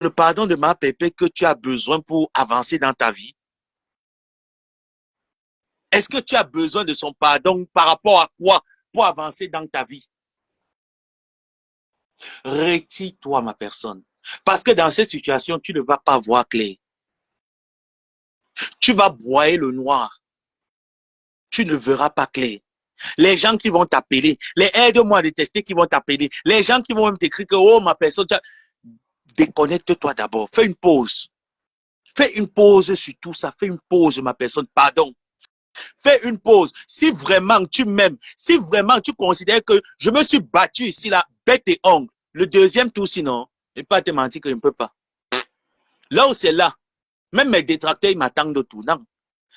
le pardon de ma pépé que tu as besoin pour avancer dans ta vie? Est-ce que tu as besoin de son pardon par rapport à quoi pour avancer dans ta vie? Retire-toi, ma personne. Parce que dans cette situation, tu ne vas pas voir clair. Tu vas broyer le noir. Tu ne verras pas clair. Les gens qui vont t'appeler, les aide-moi à détester qui vont t'appeler, les gens qui vont même t'écrire que, oh, ma personne, déconnecte-toi d'abord. Fais une pause. Fais une pause sur tout ça. Fais une pause, ma personne. Pardon. Fais une pause. Si vraiment tu m'aimes, si vraiment tu considères que je me suis battu ici, là, bête et ongle, le deuxième tour, sinon, je ne vais pas te mentir que je ne peux pas. Là où c'est là, même mes détracteurs, ils m'attendent au tournant.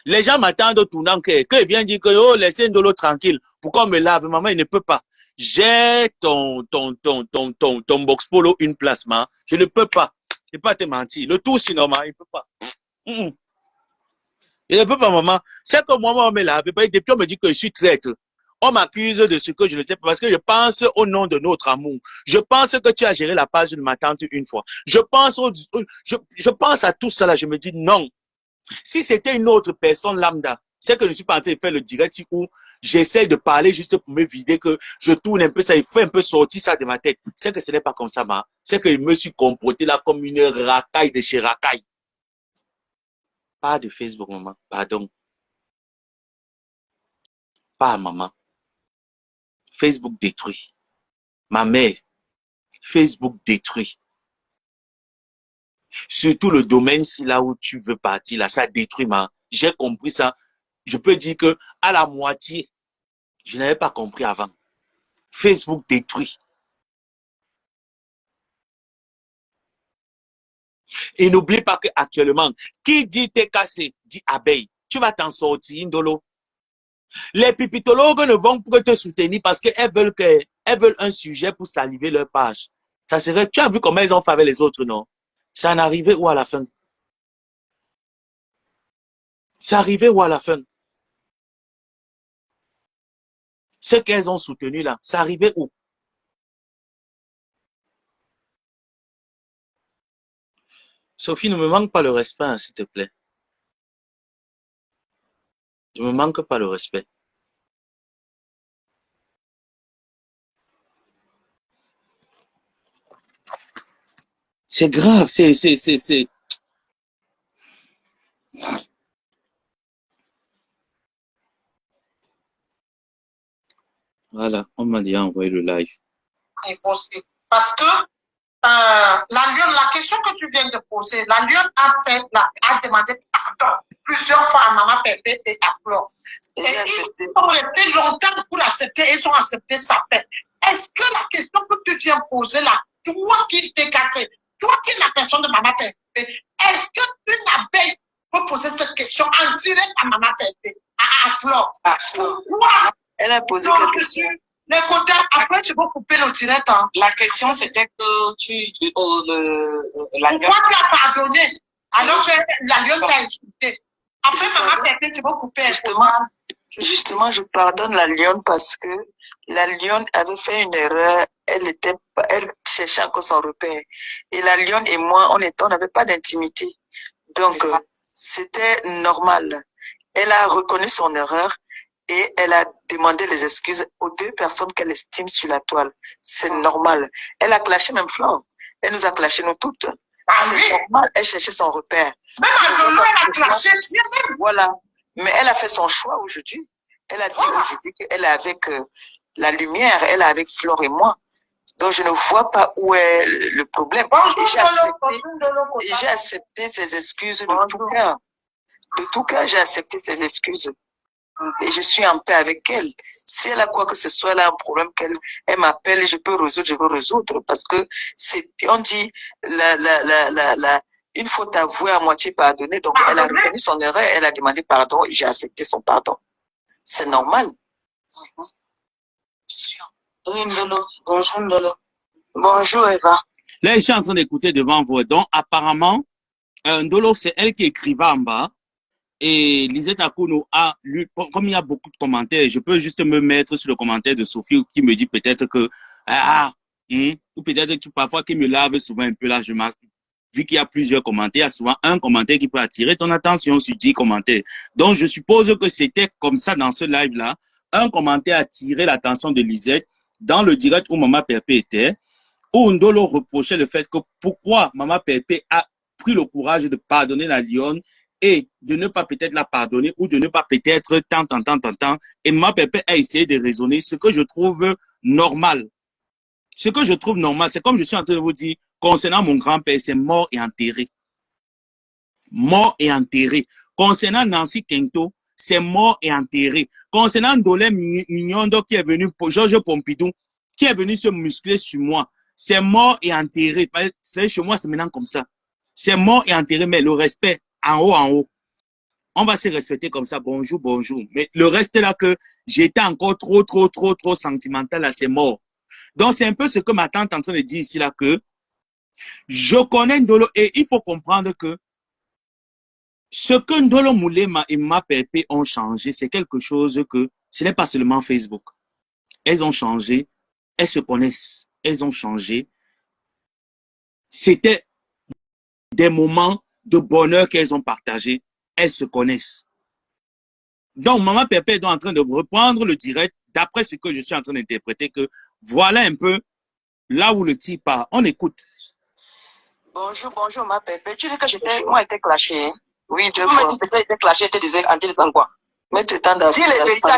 Les gens m'attendent au tournant que viennent dire que, oh, laissez Ndolo tranquille. Pourquoi on me lave? Maman, il ne peut pas. J'ai ton box polo, une place, ma. Je ne peux pas. Je ne vais pas te mentir. Le tour, sinon, ma, il ne peut pas. Il ne peut pas, maman. C'est que moi, on me lave. Depuis, on me dit que je suis traître. On m'accuse de ce que je ne sais pas parce que je pense au nom de notre amour. Je pense que tu as géré la page de ma tante une fois. Je pense à tout cela. Je me dis non. Si c'était une autre personne lambda, c'est que je ne suis pas en train de faire le direct où j'essaie de parler juste pour me vider, que je tourne un peu ça, il faut un peu sortir ça de ma tête. C'est que ce n'est pas comme ça, ma. C'est que je me suis comporté là comme une racaille de chez racaille. Pas de Facebook, maman. Pardon. Pas maman. Facebook détruit. Ma mère, Facebook détruit. Surtout le domaine, si là où tu veux partir, là, ça détruit, ma. J'ai compris ça. Je peux dire que à la moitié, je n'avais pas compris avant. Facebook détruit. Et n'oublie pas qu'actuellement, qui dit t'es cassé, dit abeille. Tu vas t'en sortir, Ndolo. Les pipitologues ne vont pas te soutenir parce qu'elles veulent un sujet pour saliver leur page. Ça serait, tu as vu comment ils ont fait avec les autres, non? Ça n'arrivait où à la fin? C'est arrivé où à la fin? Ce qu'elles ont soutenu là, c'est arrivé où? Sophie, ne me manque pas le respect, hein, s'il te plaît. Ne me manque pas le respect. C'est grave, c'est. Voilà, on m'a déjà envoyé le live. Parce que la question que tu viens de poser, la lionne a demandé pardon plusieurs fois à Maman Pépé et à Flore. Et ils ont resté longtemps pour accepter, ils ont accepté sa paix. Est-ce que la question que tu viens poser là, toi qui t'es cassé, toi qui es la personne de Maman Pépé, est-ce que une abeille peut poser cette question en direct à Maman Pépé, à Flore? Pourquoi? Elle a posé quelle question? Les côtés, après, tu vas couper le direct. Hein. La question, c'était que pourquoi tu as pardonné alors que la lionne t'a insulté? Après, Maman Pépé, tu vas couper. Justement, je pardonne la lionne parce que la lionne avait fait une erreur. Elle cherchait encore son repère. Et la lionne et moi, on n'avait pas d'intimité. Donc, c'était normal. Elle a reconnu son erreur. Et elle a demandé les excuses aux deux personnes qu'elle estime sur la toile. C'est normal. Elle a clashé même Flore. Elle nous a clashé nous toutes. C'est normal. Elle cherchait son repère. Même à elle a clashé. Voilà. Mais elle a fait son choix aujourd'hui. Elle a dit aujourd'hui qu'elle est avec la lumière. Elle est avec Flore et moi. Donc, je ne vois pas où est le problème. J'ai accepté ses excuses de tout cœur. De tout cœur, j'ai accepté ses excuses. Et je suis en paix avec elle. Si elle a quoi que ce soit, elle a un problème qu'elle m'appelle, je peux résoudre. Parce que on dit, une faute avouée à moitié pardonnée. Donc, elle a reconnu son erreur, elle a demandé pardon, et j'ai accepté son pardon. C'est normal. Oui, Ndolo. Bonjour, Ndolo. Bonjour, Eva. Là, je suis en train d'écouter devant vous. Donc, apparemment, Ndolo, c'est elle qui écrivait en bas. Et Lisette Akuno a lu, comme il y a beaucoup de commentaires, je peux juste me mettre sur le commentaire de Sophie qui me dit peut-être que, ou peut-être que parfois qu'il me lave souvent un peu là, vu qu'il y a plusieurs commentaires, il y a souvent un commentaire qui peut attirer ton attention sur 10 commentaires. Donc, je suppose que c'était comme ça dans ce live-là. Un commentaire a attiré l'attention de Lisette dans le direct où Maman Pépé était, où Ndolo reprochait le fait que pourquoi Maman Pépé a pris le courage de pardonner la lionne et de ne pas peut-être la pardonner ou de ne pas peut-être tant. Et Maman Pépé a essayé de raisonner, ce que je trouve normal. Ce que je trouve normal, c'est comme je suis en train de vous dire, concernant mon grand-père, c'est mort et enterré. Mort et enterré. Concernant Nancy Kento, c'est mort et enterré. Concernant Dolé Mignondo qui est venu, pour Georges Pompidou, qui est venu se muscler sur moi, c'est mort et enterré. C'est chez moi, c'est maintenant comme ça. C'est mort et enterré, mais le respect, en haut. On va se respecter comme ça, bonjour. Mais le reste là que j'étais encore trop sentimental, là, c'est mort. Donc, c'est un peu ce que ma tante est en train de dire ici, là, que je connais Ndolo et il faut comprendre que ce que Ndolo Moulema et Ma Pépé ont changé, c'est quelque chose que ce n'est pas seulement Facebook. Elles ont changé, elles se connaissent, elles ont changé. C'était des moments de bonheur qu'elles ont partagés, elles se connaissent. Donc, Maman Pépé est en train de reprendre le direct d'après ce que je suis en train d'interpréter, que voilà un peu là où le type part. On écoute. Bonjour, Ma Pépé. Tu dis que moi, j'étais clashé. Hein? Oui, 2 fois. Tu m'as dit que clashé, tu disais en disant quoi? Mais tu t'en dis les vérités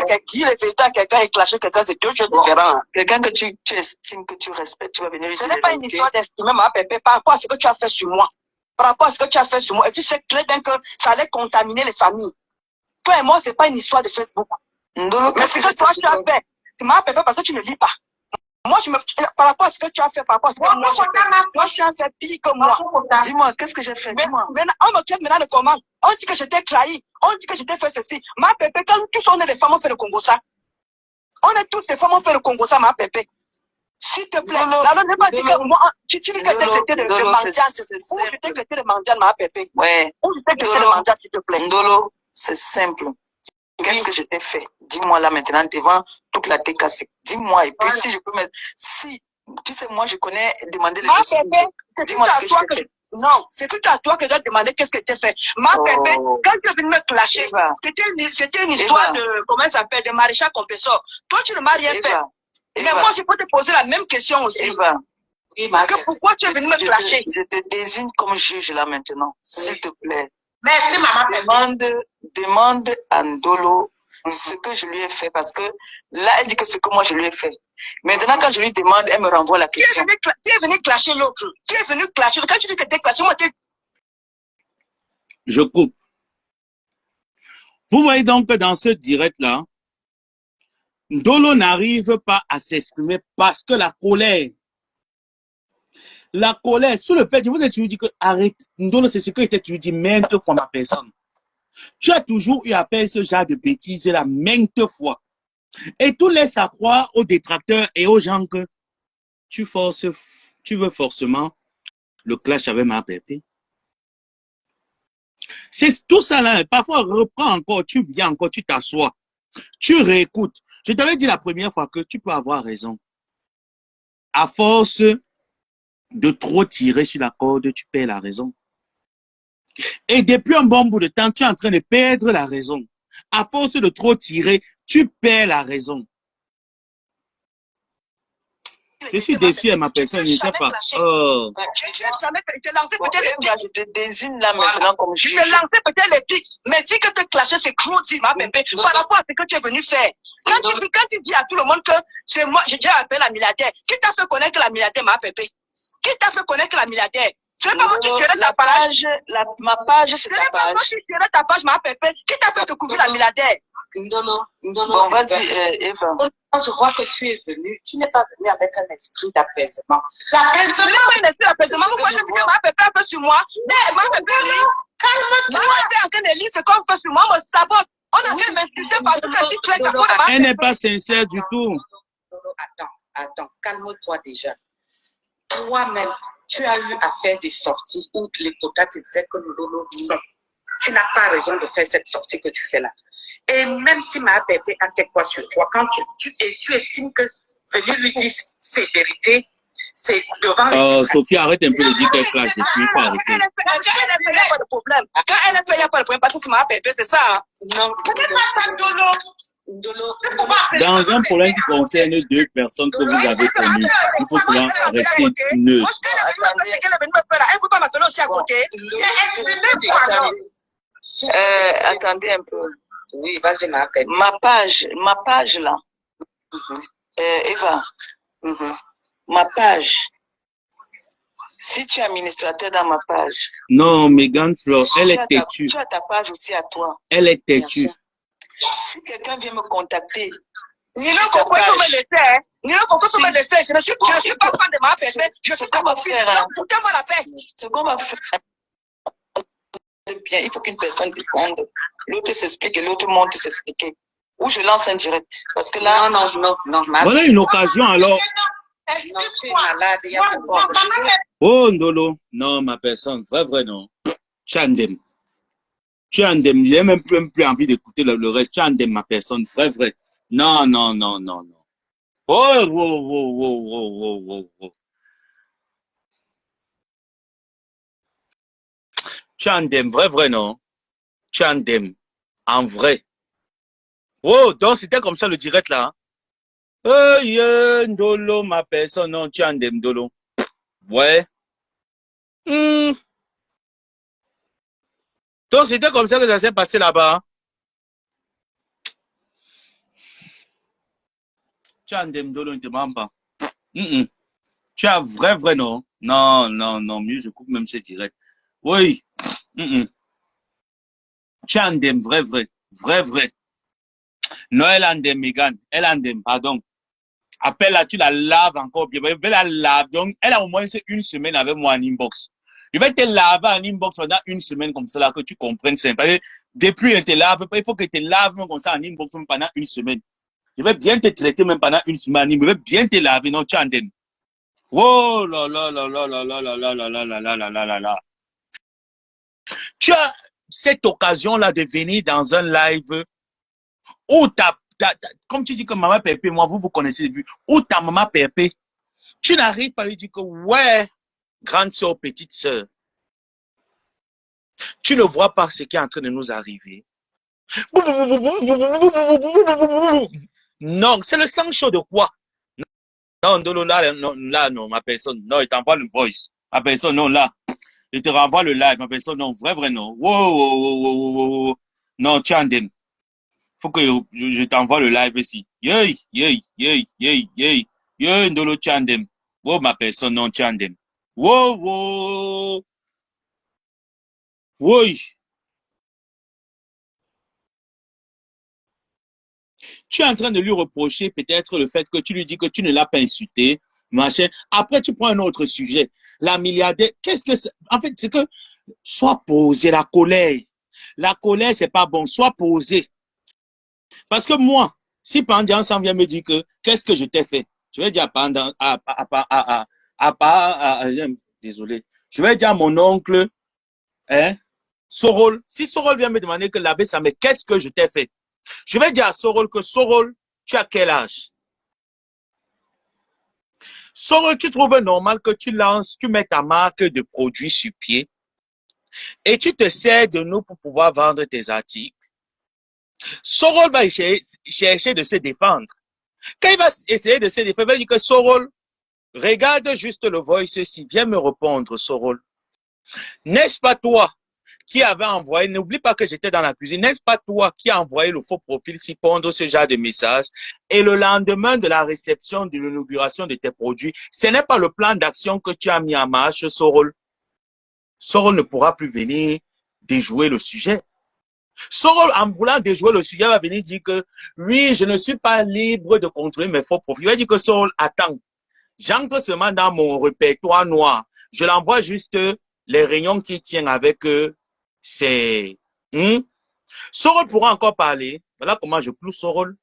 à quelqu'un et clasher quelqu'un, c'est 2 choses différentes. Quelqu'un que tu estimes, que tu respectes, tu vas venir lui dire. Ce n'est pas une histoire d'estimer, Ma Pépé, par rapport à ce que tu as fait sur moi. Par rapport à ce que tu as fait sur moi. Et tu sais très bien que ça allait contaminer les familles. Toi et moi, ce n'est pas une histoire de Facebook. Mais ce que toi, tu as fait, tu m'as fait parce que tu ne lis pas. Moi, par rapport à ce que tu as fait, par rapport à ce que moi j'ai fait, moi, tu as fait pire que moi. Dis-moi, qu'est-ce que j'ai fait? Dis-moi. On me traite maintenant de comment? On dit que j'étais trahi. On dit que j'étais fait ceci. Ma Pépé, quand tous on est des femmes, on fait le Congo ça. On est tous des femmes, on fait le Congo ça, Ma Pépé. S'il te plaît. Alors, ne pas dire que moi, tu dis que j'étais de mendiante. Ou j'étais que j'étais de mendiante, Ma Pépé. Ouais. Ou j'étais que j'étais de mendiante, s'il te plaît. Ndolo, c'est simple. Qu'est-ce que je t'ai fait? Dis-moi là maintenant devant toute la TKC. Dis-moi et puis si je peux mettre... Si, tu sais, moi je connais demander les choses. Dis-moi ce que je t'ai fait. Non, c'est tout à toi que je dois demander qu'est-ce que tu as fait. Ma Pépé, quand tu es venu me clasher, c'était une histoire de, comment ça s'appelle, de maréchal compresseur. Toi, tu ne m'as rien fait. Mais moi, je peux te poser la même question aussi. Que pourquoi tu es venu me clasher? Je te désigne comme juge là maintenant, s'il te plaît. Merci, Maman. Demande à Ndolo ce que je lui ai fait parce que là, elle dit que ce que moi je lui ai fait. Maintenant, quand je lui demande, elle me renvoie la question. Tu es venu clasher l'autre. Tu es venu clasher. Quand tu dis que tu es clashé, moi, Je coupe. Vous voyez donc que dans ce direct-là, Ndolo n'arrive pas à s'exprimer parce que la colère, sous le fait, je vous ai toujours dit que arrête. Ndolo, c'est ce que était toujours dit maintes fois ma personne. Tu as toujours eu à faire ce genre de bêtises là maintes fois. Et tout laisse à croire aux détracteurs et aux gens que tu veux forcément le clash avec Ma Pépé. C'est tout ça là. Parfois, reprends encore, tu viens encore, tu t'assois, tu réécoutes. Je t'avais dit la première fois que tu peux avoir raison. À force de trop tirer sur la corde, tu perds la raison. Et depuis un bon bout de temps, tu es en train de perdre la raison. À force de trop tirer, tu perds la raison. Je suis déçu à ma personne, je ne sais pas. Oh. Je te désigne là maintenant comme juge. Je te lançais peut-être les pics, mais dis que te clasher, c'est trop dit, Ma Pépé, par rapport à ce que tu es venu faire. Quand tu dis à tout le monde que c'est moi, j'ai déjà appelé la milliardaire, qui t'a fait connaître la milliardaire, Ma Pépé? Qui t'a fait connaître la milliardaire? C'est pas moi qui gérais ta page. Ma page, c'est ta page. C'est pas moi qui gérais ta page, Ma Pépé. Qui t'a fait découvrir la milliardaire? Ndolo. Bon, vas-y, Eva. Quand je vois que tu es venu, tu n'es pas venu avec un esprit d'apaisement. L'apaisement, un esprit d'apaisement. Pourquoi je dis que Ma Pépé a fait sur moi? Mais Ma Pépé, calme-toi. Ma Pépé en train de lire ce qu'on fait sur moi, me sabote. On est en train de m'insulter parce que tu es d'accord. Elle n'est pas sincère du tout. Attends, calme-toi déjà. Toi-même, tu as eu à faire des sorties où les quotas te disaient que Ndolo, non. Tu n'as pas raison de faire cette sortie que tu fais là. Et même si Ma Pépé a fait quoi sur toi, quand tu estimes que venir lui dire ses vérités, C'est devant les... Sophie, arrête un peu de dire qu'elle clash dessus. Il faut arrêter. Quand elle fait, il n'y a pas de problème. Quand elle fait, il n'y a pas de problème. Parce que c'est ma pépé, c'est ça. Hein? Non, Ce n'est pas ça, Dolo. Dans un problème qui concerne deux personnes que vous avez connues, il faut souvent rester neutre. Attendez un peu. Oui, vas-y, ma peine. Ma page là. Eva, ma page. Si tu es administrateur dans ma page. Non, Megan Fleur, elle est têtue. Tu as ta page aussi à toi. Elle est têtue. Si quelqu'un vient me contacter, Nino Coco peut me laisser, hein. Nino Coco peut me laisser. Je ne suis pas fan de ma pépé. Je suis pas mon fils. Foutez-moi la paix. Ce qu'on va faire bien, il faut qu'une personne descende, l'autre s'explique et l'autre monte s'expliquer. Ou je lance un direct. Parce que là. Non. Voilà une occasion alors. Non, tu es malade, il y a pourquoi. Oh, Ndolo. Non, ma personne. Vrai, non. Chandem. Tu as indemne. J'ai même plus envie d'écouter le reste. Tu as indemne, ma personne. Vrai. Non. Oh. Tu as indemne. Vrai, non. Tu as indemne. En vrai. Oh, donc c'était comme ça le direct là. Ndolo, ma personne. Non, tu as indemne, Ndolo. Ouais. Donc c'était comme ça que ça s'est passé là-bas. Tu as indemne, Ndolo, ne te mens pas. Tu as vrai, non. Non. Mieux, je coupe même ce direct. Oui. Tu as indemne, vrai. Non, elle a indemne, Megan. Elle a indemne, pardon. Appelle-la, tu la laves encore bien. Je vais la laver. Donc, elle a au moins une semaine avec moi en inbox. Je vais te laver en inbox pendant une semaine comme ça, là, que tu comprennes ça. Parce que depuis, elle te lave. Il faut que tu te laves même comme ça en inbox même pendant une semaine. Je vais bien te traiter même pendant une semaine. Je vais bien te laver. Non, tu as indemne. Oh là. Tu as cette occasion-là de venir dans un live où comme tu dis que maman Pépé, moi, vous connaissez le but, où ta maman Pépé, tu n'arrives pas à lui dire que, ouais, grande soeur, petite soeur, tu ne vois pas ce qui est en train de nous arriver. Non, c'est le sang chaud de quoi? Non, non, ma personne, non, il t'envoie le voice. Ma personne, non, là, il te renvoie le live. Ma personne, non, vrai, non. Wow. Non, tu as indemne. Faut que je t'envoie le live ici. Yey, Ndolo Chandem. Oh, ma personne, non, Chandem. Wow. Oui. Tu es en train de lui reprocher peut-être le fait que tu lui dis que tu ne l'as pas insulté, machin. Après, tu prends un autre sujet. La milliardaire, qu'est-ce que c'est? En fait, c'est que, sois posé, la colère. La colère, c'est pas bon. Sois posé. Parce que moi, si Pandian s'en vient me dire que qu'est-ce que je t'ai fait, je vais dire à Pandian, désolé, je vais dire à mon oncle, Sorol, si Sorol vient me demander que l'abbé, ça me qu'est-ce que je t'ai fait, je vais dire à Sorol que Sorol, tu as quel âge? Sorol, tu trouves normal que tu mets ta marque de produit sur pied et tu te sers de nous pour pouvoir vendre tes articles. Sorol va chercher de se défendre. Quand il va essayer de se défendre, il va dire que Sorol, regarde juste le voice ici, viens me répondre, Sorol. N'est-ce pas toi qui avait envoyé, n'oublie pas que j'étais dans la cuisine, n'est-ce pas toi qui a envoyé le faux profil si pondre ce genre de message et le lendemain de la réception de l'inauguration de tes produits, ce n'est pas le plan d'action que tu as mis en marche, Sorol. Sorol ne pourra plus venir déjouer le sujet. Sorol, en voulant déjouer le sujet, va venir dire que oui, je ne suis pas libre de contrôler mes faux profils. Il va dire que Sorol, attends, j'entre seulement dans mon répertoire noir. Je l'envoie juste les réunions qui tiennent avec c'est... Sorol pourra encore parler. Voilà comment je cloue Sorol.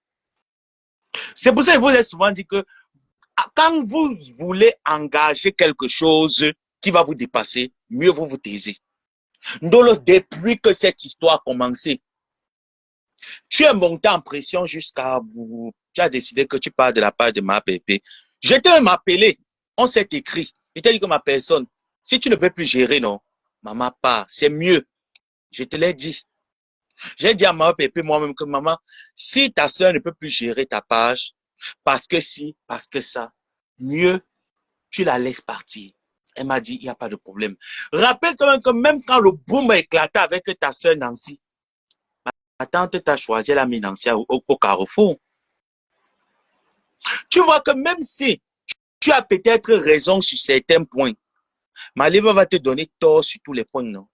C'est pour ça que je vous ai souvent dit que quand vous voulez engager quelque chose qui va vous dépasser, mieux vous taisez. Ndolo, depuis que cette histoire a commencé, tu es monté en pression jusqu'à vous. Tu as décidé que tu parles de la part de ma pépé. Je t'ai appelé. On s'est écrit. Je t'ai dit que ma personne, si tu ne peux plus gérer, non, maman part, c'est mieux. Je te l'ai dit. J'ai dit à maman Pépé moi-même que maman, si ta soeur ne peut plus gérer ta page, parce que si, parce que ça, mieux, tu la laisses partir. Elle m'a dit, il n'y a pas de problème. Rappelle-toi que même quand le boom a éclaté avec ta soeur Nancy, ma tante t'a choisi, elle a mis Nancy au carrefour. Tu vois que même si tu as peut-être raison sur certains points, Maliba va te donner tort sur tous les points, non?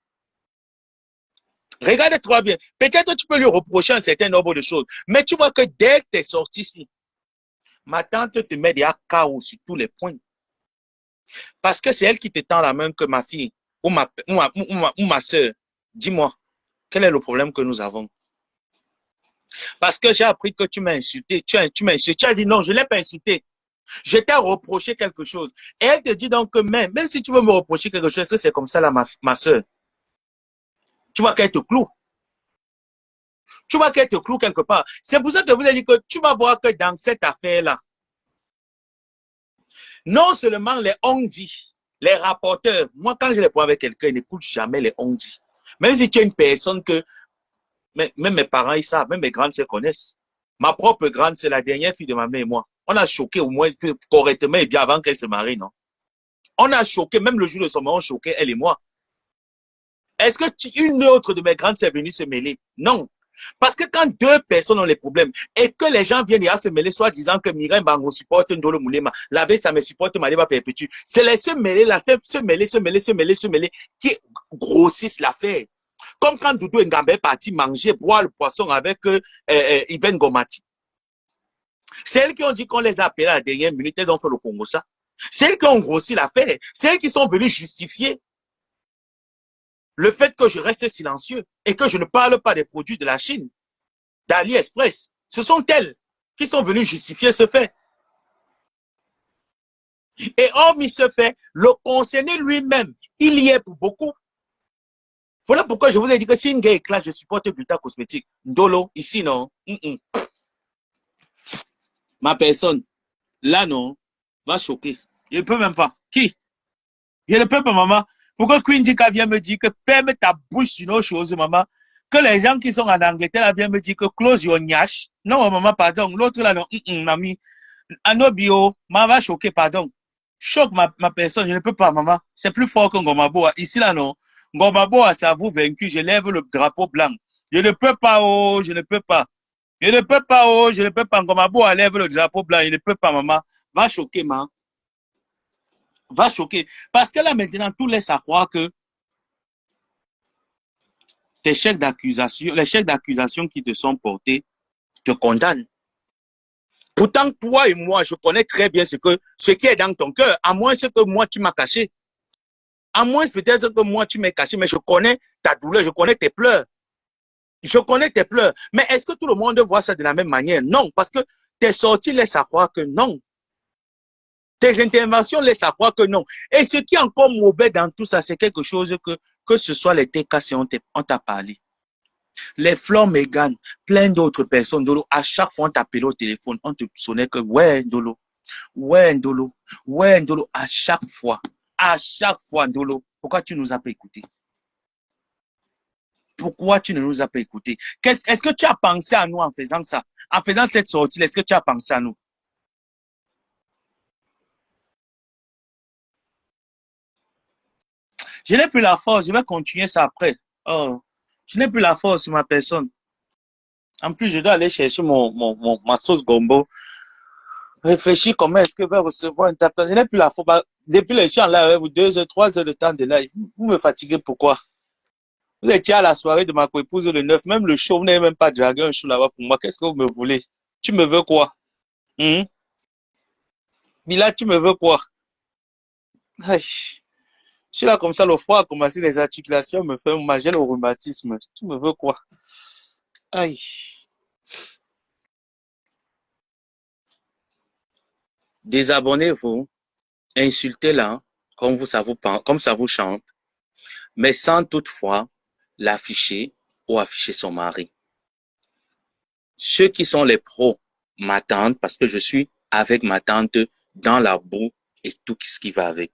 Regarde-toi bien. Peut-être tu peux lui reprocher un certain nombre de choses, mais tu vois que dès que tu es sorti ici, ma tante te met des KO sur tous les points. Parce que c'est elle qui te tend la main que ma fille ou ma soeur. Dis-moi, quel est le problème que nous avons? Parce que j'ai appris que tu m'as insulté. Tu m'as insulté. Tu as dit non, je ne l'ai pas insulté. Je t'ai reproché quelque chose. Et elle te dit donc que même si tu veux me reprocher quelque chose, c'est comme ça là, ma soeur. Tu vois qu'elle te cloue. Tu vois qu'elle te cloue quelque part. C'est pour ça que je vous ai dit que tu vas voir que dans cette affaire-là, non seulement les on-dit, les rapporteurs, moi quand je les prends avec quelqu'un, ils n'écoutent jamais les on-dit. Même si tu es une personne que, même mes parents ils savent, même mes grandes sœurs connaissent. Ma propre grande, c'est la dernière fille de ma mère et moi. On a choqué au moins correctement et bien avant qu'elle se marie, non? On a choqué, même le jour de son mariage, on choquait elle et moi. Est-ce que une autre de mes grandes sœurs est venue se mêler? Non. Parce que quand deux personnes ont les problèmes et que les gens viennent à se mêler, soit disant que Mireille Bango supporte Ndolo Moulema, la baie ça me supporte Maliba Perpétue, c'est les se mêler là, se mêler qui grossissent l'affaire. Comme quand Doudou Ngambé est parti manger, boire le poisson avec Yven Gomati. C'est elles qui ont dit qu'on les a appelés à la dernière minute, elles ont fait le Congo ça. C'est elles qui ont grossi l'affaire. C'est elles qui sont venues justifier le fait que je reste silencieux et que je ne parle pas des produits de la Chine, d'AliExpress. Ce sont elles qui sont venues justifier ce fait. Et hormis ce fait, le concerné lui-même, il y est pour beaucoup. Voilà pourquoi je vous ai dit que si une guerre éclate, je supporte Buta Cosmétique. Ndolo, ici non. Ma personne, là non, va choquer. Je ne peux même pas. Qui? Je ne peux pas, maman. Pourquoi Queen Dika vient me dire que ferme ta bouche sur nos choses, maman? Que les gens qui sont en Angleterre viennent me dire que close your nyash. Non, maman, pardon. L'autre là, non, mamie. Anobio, maman va choquer, pardon. Choque ma personne, je ne peux pas, maman. C'est plus fort que Ngomaboa. Ici là, non. Ngomaboa, c'est à vous vaincu. Je lève le drapeau blanc. Je ne peux pas, oh, je ne peux pas. Je ne peux pas, oh, je ne peux pas. Ngomaboa lève le drapeau blanc. Je ne peux pas, maman. Va choquer, maman. Va choquer. Parce que là, maintenant, tout laisse à croire que tes chefs d'accusation, les chefs d'accusation qui te sont portés te condamnent. Pourtant, toi et moi, je connais très bien ce qui est dans ton cœur, à moins que moi, tu m'as caché. À moins peut-être que moi, tu m'as caché, mais je connais ta douleur, je connais tes pleurs. Je connais tes pleurs. Mais est-ce que tout le monde voit ça de la même manière? Non, parce que tes sorties laissent à croire que non. Tes interventions laissent à croire que non. Et ce qui est encore mauvais dans tout ça, c'est quelque chose que ce soit les TK, si on t'a parlé. Les Flore Megan, plein d'autres personnes, Ndolo, à chaque fois on t'appelait au téléphone, on te sonnait que ouais, Ndolo, ouais, Ndolo, ouais, Ndolo, à chaque fois, Ndolo, pourquoi tu nous as pas écouté? Pourquoi tu ne nous as pas écouté? Est-ce que tu as pensé à nous en faisant ça? En faisant cette sortie, est-ce que tu as pensé à nous? Je n'ai plus la force, je vais continuer ça après. Oh, je n'ai plus la force sur ma personne. En plus, je dois aller chercher ma sauce gombo. Réfléchis comment est-ce que je vais recevoir une tape. Je n'ai plus la force. Depuis les champs là, 2 heures, 3 heures de temps de live. Vous me fatiguez pourquoi? Vous étiez à la soirée de ma coépouse le 9, même le show, vous n'avez même pas dragué un show là-bas pour moi. Qu'est-ce que vous me voulez? Tu me veux quoi? Bila, tu me veux quoi? Aïe. Je suis là comme ça, le froid a commencé, les articulations me font mal, j'ai le rhumatisme. Tu me veux quoi? Aïe. Désabonnez-vous, insultez-la, comme ça vous chante, mais sans toutefois l'afficher ou afficher son mari. Ceux qui sont les pros, ma tante, parce que je suis avec ma tante dans la boue et tout ce qui va avec.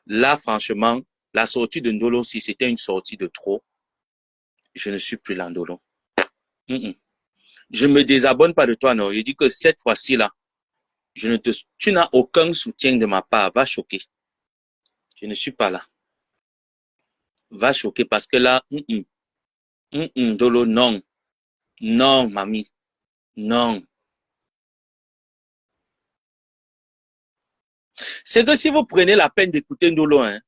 Là, franchement, la sortie de Ndolo, si c'était une sortie de trop, je ne suis plus l'Andolo. Je ne me désabonne pas de toi, non. Je dis que cette fois-ci, là, tu n'as aucun soutien de ma part. Va choquer. Je ne suis pas là. Va choquer parce que là, Ndolo, non. Non, mamie. Non. C'est que si vous prenez la peine d'écouter Ndolo, hein,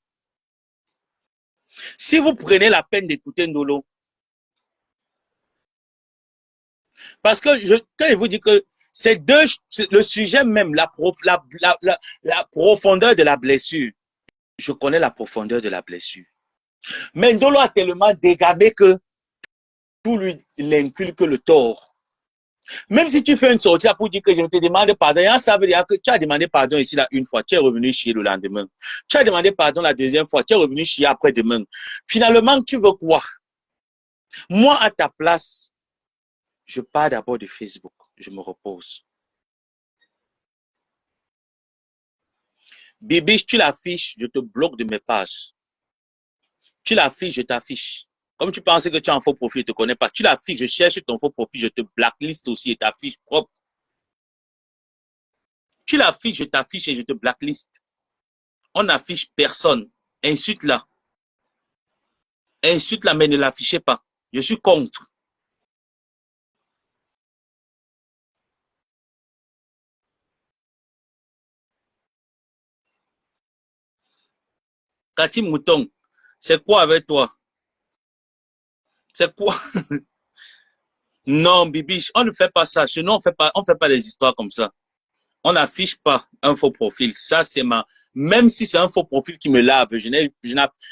si vous prenez la peine d'écouter Ndolo, parce que quand je vous dis que c'est le sujet même, la profondeur de la blessure, je connais la profondeur de la blessure. Mais Ndolo a tellement dégamé que tout lui l'inculque le tort. Même si tu fais une sortie pour dire que je te demande pardon, ça veut dire que tu as demandé pardon ici là une fois, tu es revenu chier le lendemain. Tu as demandé pardon la deuxième fois, tu es revenu chier après-demain. Finalement, tu veux quoi? Moi, à ta place, je pars d'abord de Facebook, je me repose. Bibi, tu l'affiches, je te bloque de mes pages. Tu l'affiches, je t'affiche. Comme tu pensais que tu as un faux profil, je ne te connais pas. Tu l'affiches, je cherche ton faux profil, je te blacklist aussi et t'affiche propre. Tu l'affiches, je t'affiche et je te blacklist. On n'affiche personne. Insulte-la. Insulte-la, mais ne l'affichez pas. Je suis contre. Cathy Mouton, c'est quoi avec toi? C'est quoi? Non, Bibi, on ne fait pas ça. Chez nous, on fait pas des histoires comme ça. On n'affiche pas un faux profil. Ça, c'est même si c'est un faux profil qui me lave,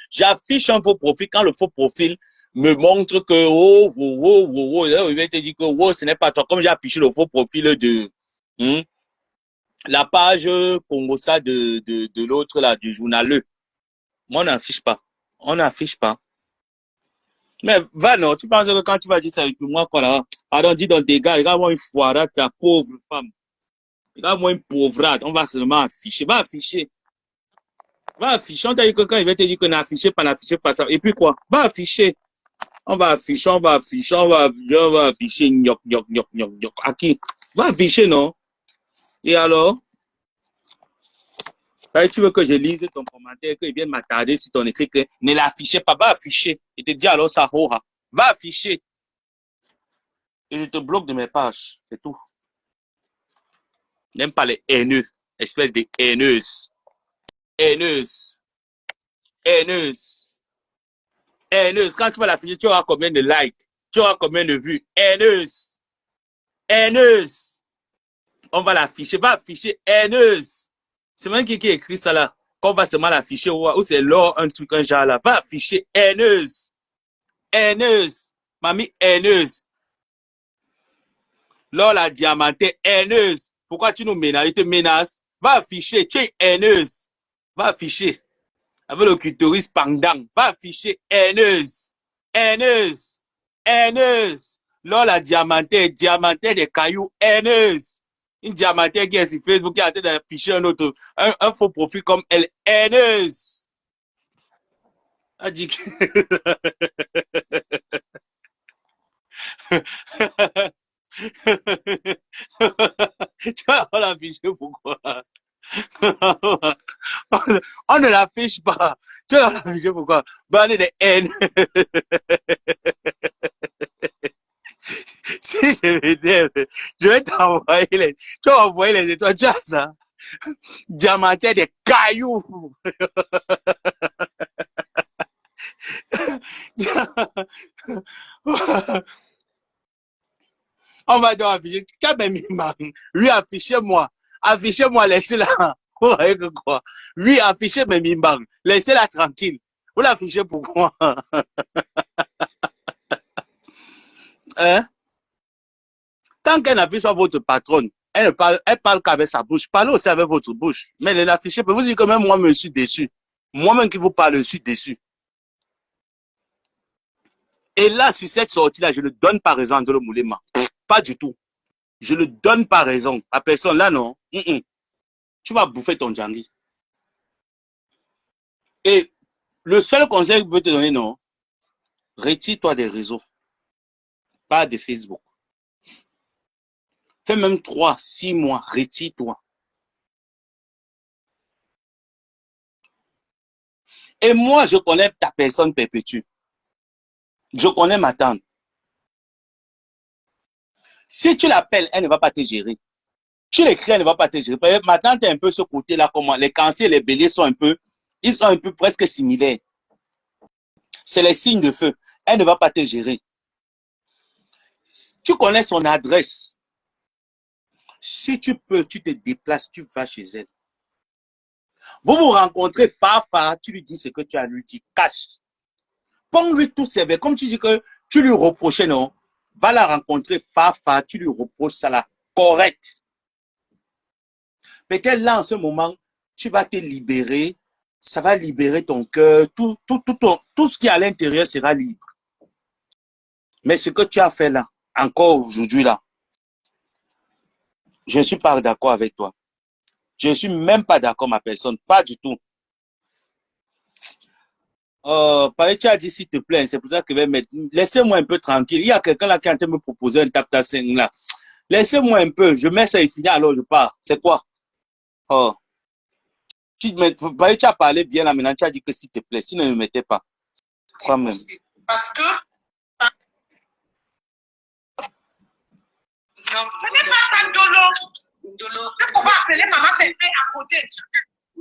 j'affiche un faux profil quand le faux profil me montre que, il va te dire que, ce n'est pas toi. Comme j'ai affiché le faux profil de, la page Congossa de l'autre, là, du journaleux. Moi, on n'affiche pas. On n'affiche pas. Mais va, non, tu penses que quand tu vas dire ça avec moi, quoi, là, pardon, dis donc, des gars, regarde-moi une foirade, ta pauvre femme. Regarde-moi une pauvrade, on va seulement afficher. Va afficher. Va afficher. On t'a dit que quand il va te dire que n'affichez pas ça. Et puis quoi? Va afficher. On va afficher, on va afficher, on va afficher, gnoc, gnoc, gnoc, gnoc, gnoc. À qui? Va afficher, non? Et alors? Tu veux que je lise ton commentaire, qu'il vienne m'attarder sur ton écrit, que ne l'affichez pas, va afficher. Et te dis alors ça, va afficher. Et je te bloque de mes pages. C'est tout. N'aime pas les haineux. Espèce de haineuse. Haineuse. Haineuse. Haineuse. Quand tu vas l'afficher, tu auras combien de likes? Tu auras combien de vues? Haineuse. Haineuse. On va l'afficher. Va afficher haineuse. C'est même qui écrit ça là. Qu'on va seulement l'afficher ou c'est l'or, un truc, un genre là. Va afficher haineuse. Haineuse. Mamie haineuse. L'or la diamantée haineuse. Pourquoi tu nous menaces? Il te menace. Va afficher. Tu es haineuse. Va afficher. Avec le clitoris pendant. Va afficher haineuse. Haineuse. Haineuse. L'or la diamantée des cailloux haineuse. Une diamantée qui est sur Facebook qui a été d'afficher un faux profil comme elle haineuse. A dit que... Tu vas l'afficher pourquoi? On ne l'affiche pas. Tu vas l'afficher pourquoi? Bande de haine. Si je m'énerve, je vais t'envoyer tu vas envoyer les étoiles. Tu as ça? Diamanté des cailloux. On va donc afficher. Lui, affichez-moi. Affichez-moi, laissez-la. Quoi? Lui, affichez mes mimbangs. Laissez-la tranquille. Vous l'affichez pourquoi? Hein? Tant qu'elle n'affiche pas votre patronne, elle parle qu'avec sa bouche. Parlez aussi avec votre bouche. Mais elle l'affiche. Vous dites que même moi, je suis déçu. Moi-même qui vous parle, je suis déçu. Et là, sur cette sortie-là, je ne donne pas raison à Ndolo Moulema. Pas du tout. Je ne donne pas raison à personne. Là, non. tu vas bouffer ton djangui. Et le seul conseil que je peux te donner, non, retire-toi des réseaux, pas de Facebook. Fais même 3, 6 mois, retire-toi. Et moi, je connais ta personne perpétue. Je connais ma tante. Si tu l'appelles, elle ne va pas te gérer. Tu l'écris, elle ne va pas te gérer. Ma tante est un peu ce côté-là, comme moi. Les cancers et les béliers sont un peu, ils sont un peu presque similaires. C'est les signes de feu. Elle ne va pas te gérer. Tu connais son adresse. Si tu peux, tu te déplaces, tu vas chez elle. Vous vous rencontrez par, tu lui dis ce que tu as lui dit, cache. Ponds-lui tous ses verres. Comme tu dis que tu lui reprochais, non? Va la rencontrer par, tu lui reproches ça là, correct. Peut-être là, en ce moment, tu vas te libérer, ça va libérer ton cœur, tout ce qui est à l'intérieur sera libre. Mais ce que tu as fait là, encore aujourd'hui là, je ne suis pas d'accord avec toi. Je ne suis même pas d'accord, ma personne, pas du tout. Tu as dit s'il te plaît, c'est pour ça que je vais mettre. Laissez-moi un peu tranquille. Il y a quelqu'un là qui est en train de me proposer un tap 5 là. Laissez-moi un peu, je mets ça et fini, alors je pars. C'est quoi? Oh. Tu as parlé bien là maintenant, tu as dit que s'il te plaît, sinon ne me mettez pas. Quand même. Parce que non, ce n'est pas ça, Ndolo. Je peux pas appeler maman Pépé à côté.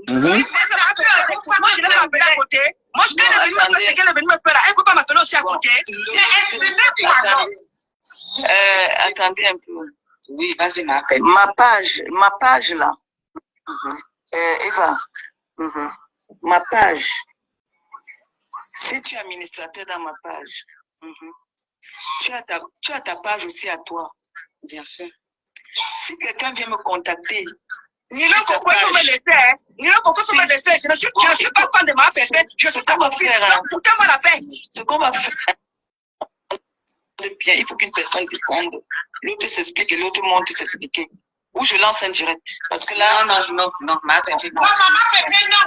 Moi, je l'ai appelé à côté. Moi, je l'ai venu me faire, qu'elle est venue me faire. Elle ne peut pas m'appeler aussi à côté. Attendez un peu. Oui, vas-y, m'appelle. Ma page là. Eva, ma page. Si tu es administrateur dans ma page, tu as ta page aussi à toi. Bien sûr. Si quelqu'un vient me contacter, Ni le pourquoi tu me laisser, ni le pourquoi tu me laisser. Je ne suis pas fan de ma personne. Je suis pas mon fils. Foutez-moi la paix. Ce qu'on va faire bien, il faut qu'une personne défende. L'autre s'explique et l'autre monte s'expliquer. Ou je lance un direct. Parce que là. Non, ma petite, non. Non, maman Pépé, non.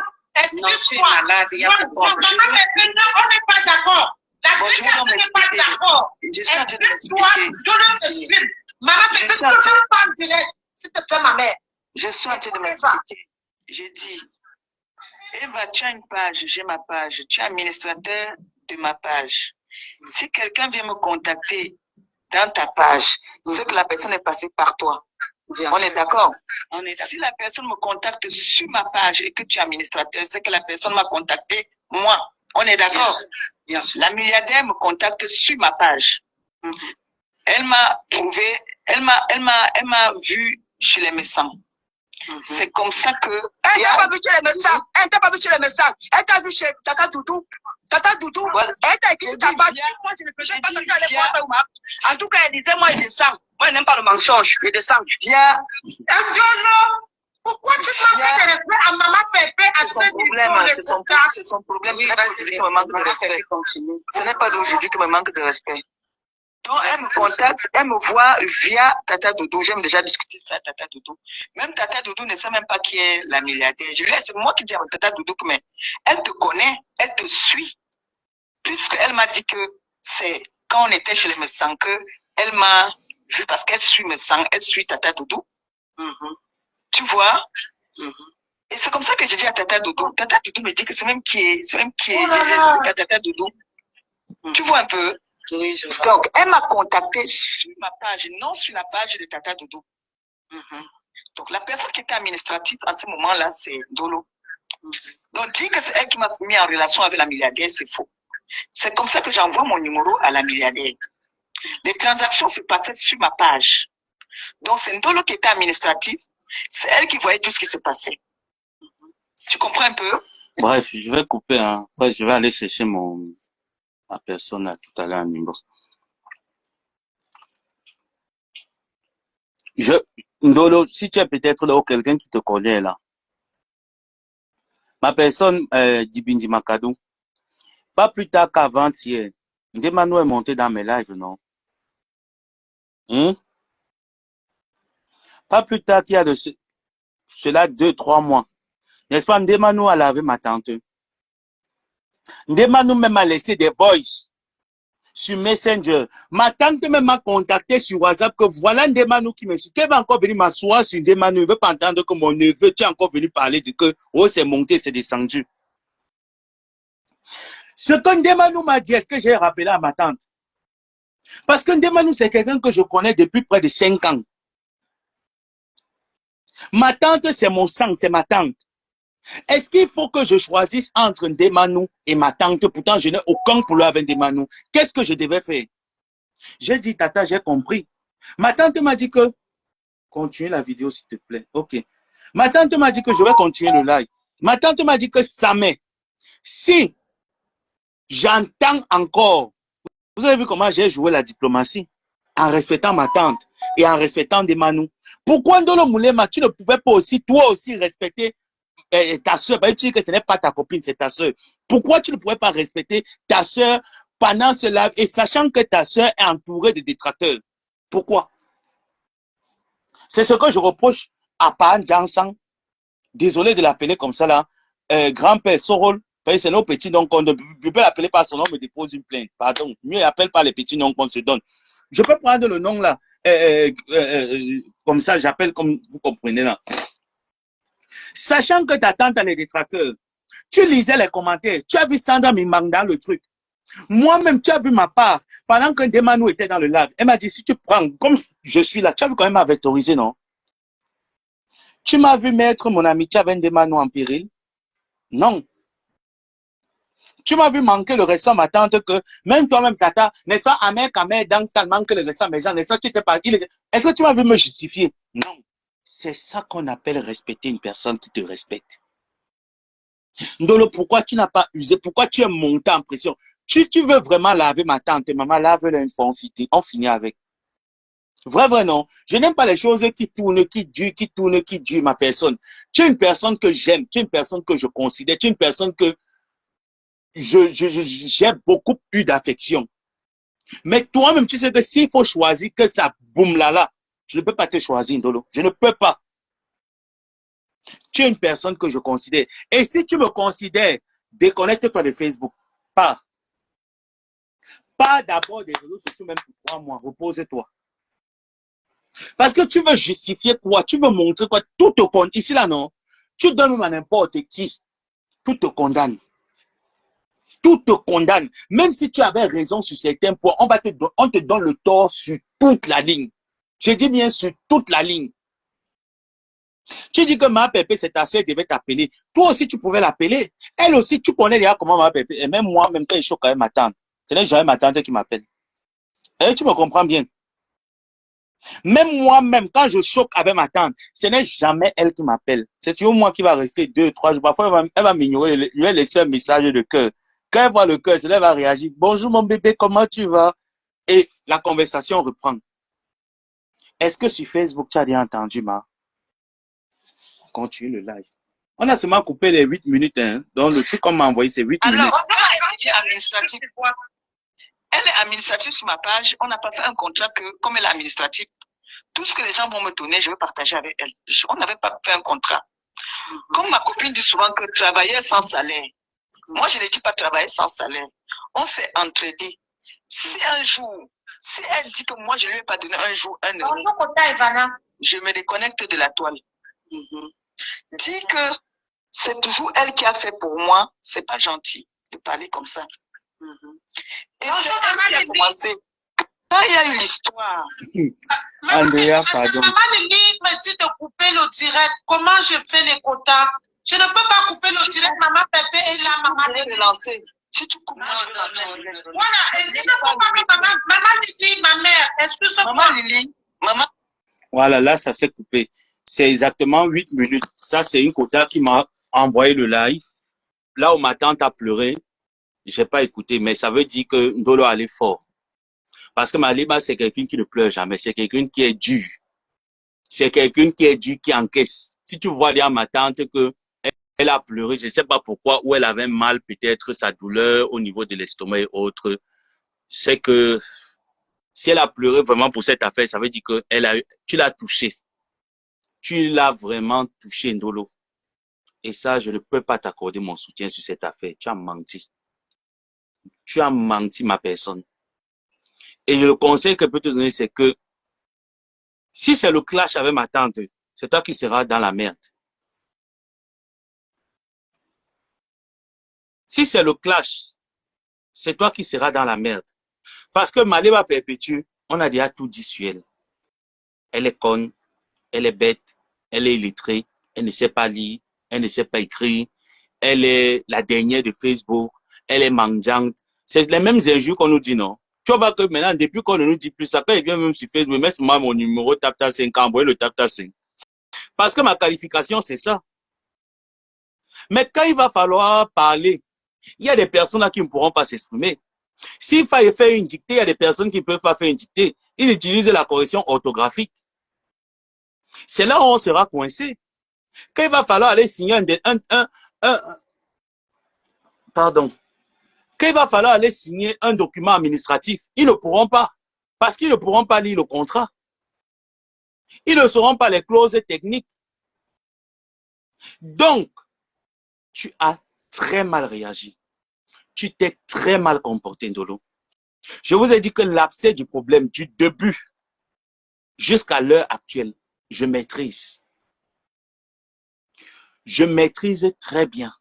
Non, tu es malade, il y a pourquoi. Non, maman Pépé, non, on n'est pas d'accord. La Bon, situation n'est pas d'accord. Je suis en train de Explique-toi, je le suis. Maman Pépé, tu ne peux pas en direct. S'il te plaît, ma mère. Je suis en train de m'expliquer. J'ai dit, Eva, tu as une page, j'ai ma page. Tu es administrateur de ma page. Si quelqu'un vient me contacter dans ta page, c'est que la personne est passée par toi. On est d'accord? Si la personne me contacte sur ma page et que tu es administrateur, c'est que la personne m'a contacté, moi. On est d'accord? Bien sûr. La milliardaire me contacte sur ma page. Elle m'a trouvé, elle m'a vu chez les médecins. C'est comme ça que. Elle t'a pas vu chez les médecins. Elle t'a pas vu chez les médecins. Elle t'a vu chez Tata Doudou. Tata Doudou. Voilà. Elle t'a écrit ta page. Moi, je ne faisais pas ça. Elle voir ça. En tout cas, elle disait, moi, je descends. Moi, je n'aime pas le mensonge. Je descends. Viens. Pourquoi tu manques de respect à maman Pépé à C'est son problème. C'est son problème. Oui, Ce n'est pas d'aujourd'hui que me manque de respect. Ce n'est pas d'aujourd'hui que me manque de respect. Donc, elle me contacte, elle me voit via Tata Doudou. J'aime déjà discuter ça, Tata Doudou. Même Tata Doudou ne sait même pas qui est la milliardaire. C'est moi qui dis à Tata Doudou que, mais elle te connaît, elle te suit. Puisqu'elle m'a dit que c'est quand on était chez les médecins qu'elle m'a vu parce qu'elle suit mes sangs, elle suit Tata Doudou. Tu vois? Et c'est comme ça que j'ai dit à Tata Doudou. Tata Doudou me dit que c'est même qui est les à Tata Doudou. Tu vois un peu? Oui, je vois. Donc, elle m'a contacté sur ma page, non sur la page de Tata Doudou. Donc, la personne qui était administrative en ce moment-là, c'est Dolo. Donc, dire que c'est elle qui m'a mis en relation avec la milliardaire, c'est faux. C'est comme ça que j'envoie mon numéro à la milliardaire. Les transactions se passaient sur ma page. Donc, c'est Ndolo qui était administratif. C'est elle qui voyait tout ce qui se passait. Tu comprends un peu? Bref, je vais couper. Hein. Après, je vais aller chercher ma personne là, tout à l'heure en inbox. Ndolo, si tu es peut-être là ou quelqu'un qui te connaît là, ma personne, Dibindi Makadou, pas plus tard qu'avant-hier, Ndemano est monté dans mes lives, non? Pas plus tard qu'il y a de ce... cela 2-3 mois. N'est-ce pas, Ndemano a lavé ma tante. Ndemano même a laissé des voices sur Messenger. Ma tante même m'a contacté sur WhatsApp que voilà Ndemano qui me suit. Qu'elle va encore venir m'asseoir sur Ndemano. Il ne veut pas entendre que mon neveu, tu es encore venu parler de que, oh, c'est monté, c'est descendu. Ce que Ndemano m'a dit, est-ce que j'ai rappelé à ma tante? Parce que Ndemano, c'est quelqu'un que je connais depuis près de 5 ans. Ma tante, c'est mon sang, c'est ma tante. Est-ce qu'il faut que je choisisse entre Ndemano et ma tante? Pourtant, je n'ai aucun problème avec Ndemano. Qu'est-ce que je devais faire? J'ai dit, Tata, j'ai compris. Ma tante m'a dit que, continue la vidéo s'il te plaît. Ok. Ma tante m'a dit que je vais continuer le live. Ma tante m'a dit que ça m'est. Si j'entends encore, vous avez vu comment j'ai joué la diplomatie en respectant ma tante et en respectant Ndemano. Pourquoi Ndolo Moulema, tu ne pouvais pas aussi, toi aussi, respecter ta soeur? Tu dis que ce n'est pas ta copine, c'est ta soeur. Pourquoi tu ne pouvais pas respecter ta soeur pendant ce live et sachant que ta soeur est entourée de détracteurs? Pourquoi? C'est ce que je reproche à Pan Jansan. Désolé de l'appeler comme ça là. Grand-père Sorol. C'est nos petits noms qu'on ne peut l'appeler par son nom, me dépose une plainte. Pardon. Mieux, il appelle pas les petits noms qu'on se donne. Je peux prendre le nom là. Comme ça, j'appelle comme vous comprenez là. Sachant que ta tante a les détracteurs, tu lisais les commentaires, tu as vu Sandra Mimang dans le truc. Moi-même, tu as vu ma part, pendant que Ndemano était dans le live. Elle m'a dit, si tu prends, comme je suis là, tu as vu quand même m'avoir autorisé, non? Tu m'as vu mettre mon amitié avec Ndemano en péril? Non. Tu m'as vu manquer le respect à ma tante que, même toi-même, Tata, n'est-ce pas, Amer, Kamer, dans ça, manque le respect à mes gens, n'est-ce pas, tu t'es pas, est-ce que tu m'as vu me justifier? Non. C'est ça qu'on appelle respecter une personne qui te respecte. Ndolo, pourquoi tu n'as pas usé? Pourquoi tu es monté en pression? Tu veux vraiment laver ma tante, maman, lave-la une fois, on finit avec. Vrai, non. Je n'aime pas les choses qui tournent, qui durent, ma personne. Tu es une personne que j'aime, tu es une personne que je considère, tu es une personne que j'ai beaucoup plus d'affection. Mais toi-même, tu sais que s'il faut choisir que ça boum là, je ne peux pas te choisir, Ndolo. Je ne peux pas. Tu es une personne que je considère. Et si tu me considères, déconnecte-toi de Facebook. Pas d'abord des réseaux sociaux, même pour 3 mois. Repose-toi. Parce que tu veux justifier quoi? Tu veux montrer quoi? Tout te condamne. Ici, là, non. Tu donnes à n'importe qui. Tout te condamne. Tout te condamne. Même si tu avais raison sur certains points, on te donne le tort sur toute la ligne. Je dis bien sur toute la ligne. Tu dis que ma pépé, c'est ta soeur, devait t'appeler. Toi aussi, tu pouvais l'appeler. Elle aussi, tu connais déjà comment ma pépé. Et même moi, même quand je choque avec ma tante. Ce n'est jamais ma tante qui m'appelle. Et tu me comprends bien. Même moi-même, quand je choque avec ma tante, ce n'est jamais elle qui m'appelle. C'est toujours moi qui va rester 2-3 jours. Parfois, elle va m'ignorer. Je vais laisser un message de cœur. Quand elle voit le cœur, elle va réagir. Bonjour mon bébé, comment tu vas? Et la conversation reprend. Est-ce que sur Facebook, tu as bien entendu, ma? Continue le live. On a seulement coupé les 8 minutes. Hein. Donc, le truc qu'on m'a envoyé, c'est 8 minutes. Alors, elle est administrative sur ma page. On n'a pas fait un contrat que, comme elle est administrative, tout ce que les gens vont me donner, je vais partager avec elle. On n'avait pas fait un contrat. Comme ma copine dit souvent que travailler sans salaire. Moi, je ne dis pas travailler sans salaire. On s'est entraidé. Si un jour, si elle dit que moi, je ne lui ai pas donné un jour 1 euro, je me déconnecte de la toile. Dis que c'est toujours elle qui a fait pour moi, c'est pas gentil de parler comme ça. Et c'est elle qui a commencé. Quand il y a eu l'histoire. Andrea, pardon. Maman Lili me dit de couper le direct. Comment je fais les quotas? Je ne peux pas couper le direct, maman Pépé et la maman Lili. Si tu coupes, moi je vais lancer. Voilà, et dis pas maman Lili, ma mère, excuse-moi. Maman Lili, maman. Voilà, là, ça s'est coupé. C'est exactement 8 minutes. Ça, c'est une quota qui m'a envoyé le live. Là où ma tante a pleuré, je n'ai pas écouté, mais ça veut dire que Ndolo allait fort. Parce que Maliba, c'est quelqu'un qui ne pleure jamais. C'est quelqu'un qui est dur. C'est quelqu'un qui est dur, qui encaisse. Si tu vois dire à ma tante qu'elle a pleuré, je ne sais pas pourquoi, ou elle avait mal, peut-être sa douleur au niveau de l'estomac et autres, c'est que si elle a pleuré vraiment pour cette affaire, ça veut dire que tu l'as touché. Tu l'as vraiment touché, Ndolo. Et ça, je ne peux pas t'accorder mon soutien sur cette affaire. Tu as menti. Tu as menti, ma personne. Et le conseil que je peux te donner, c'est que si c'est le clash avec ma tante, c'est toi qui seras dans la merde. Si c'est le clash, c'est toi qui seras dans la merde. Parce que Maléva Perpétue, on a déjà tout dit sur elle. Elle est conne, elle est bête, elle est illettrée, elle ne sait pas lire, elle ne sait pas écrire, elle est la dernière de Facebook, elle est mendiante. C'est les mêmes injures qu'on nous dit, non? Tu vois que maintenant, depuis qu'on ne nous dit plus ça, quand il vient même sur Facebook, mets-moi mon numéro, tape 5, envoyez le tape 5. Parce que ma qualification, c'est ça. Mais quand il va falloir parler, il y a des personnes là qui ne pourront pas s'exprimer. S'il fallait faire une dictée, il y a des personnes qui ne peuvent pas faire une dictée. Ils utilisent la correction orthographique. C'est là où on sera coincé. Quand il va falloir aller signer pardon. Quand il va falloir aller signer un document administratif, ils ne pourront pas. Parce qu'ils ne pourront pas lire le contrat. Ils ne sauront pas les clauses techniques. Donc, tu as très mal réagi. Tu t'es très mal comporté, Ndolo. Je vous ai dit que l'abcès du problème du début jusqu'à l'heure actuelle, je maîtrise. Je maîtrise très bien.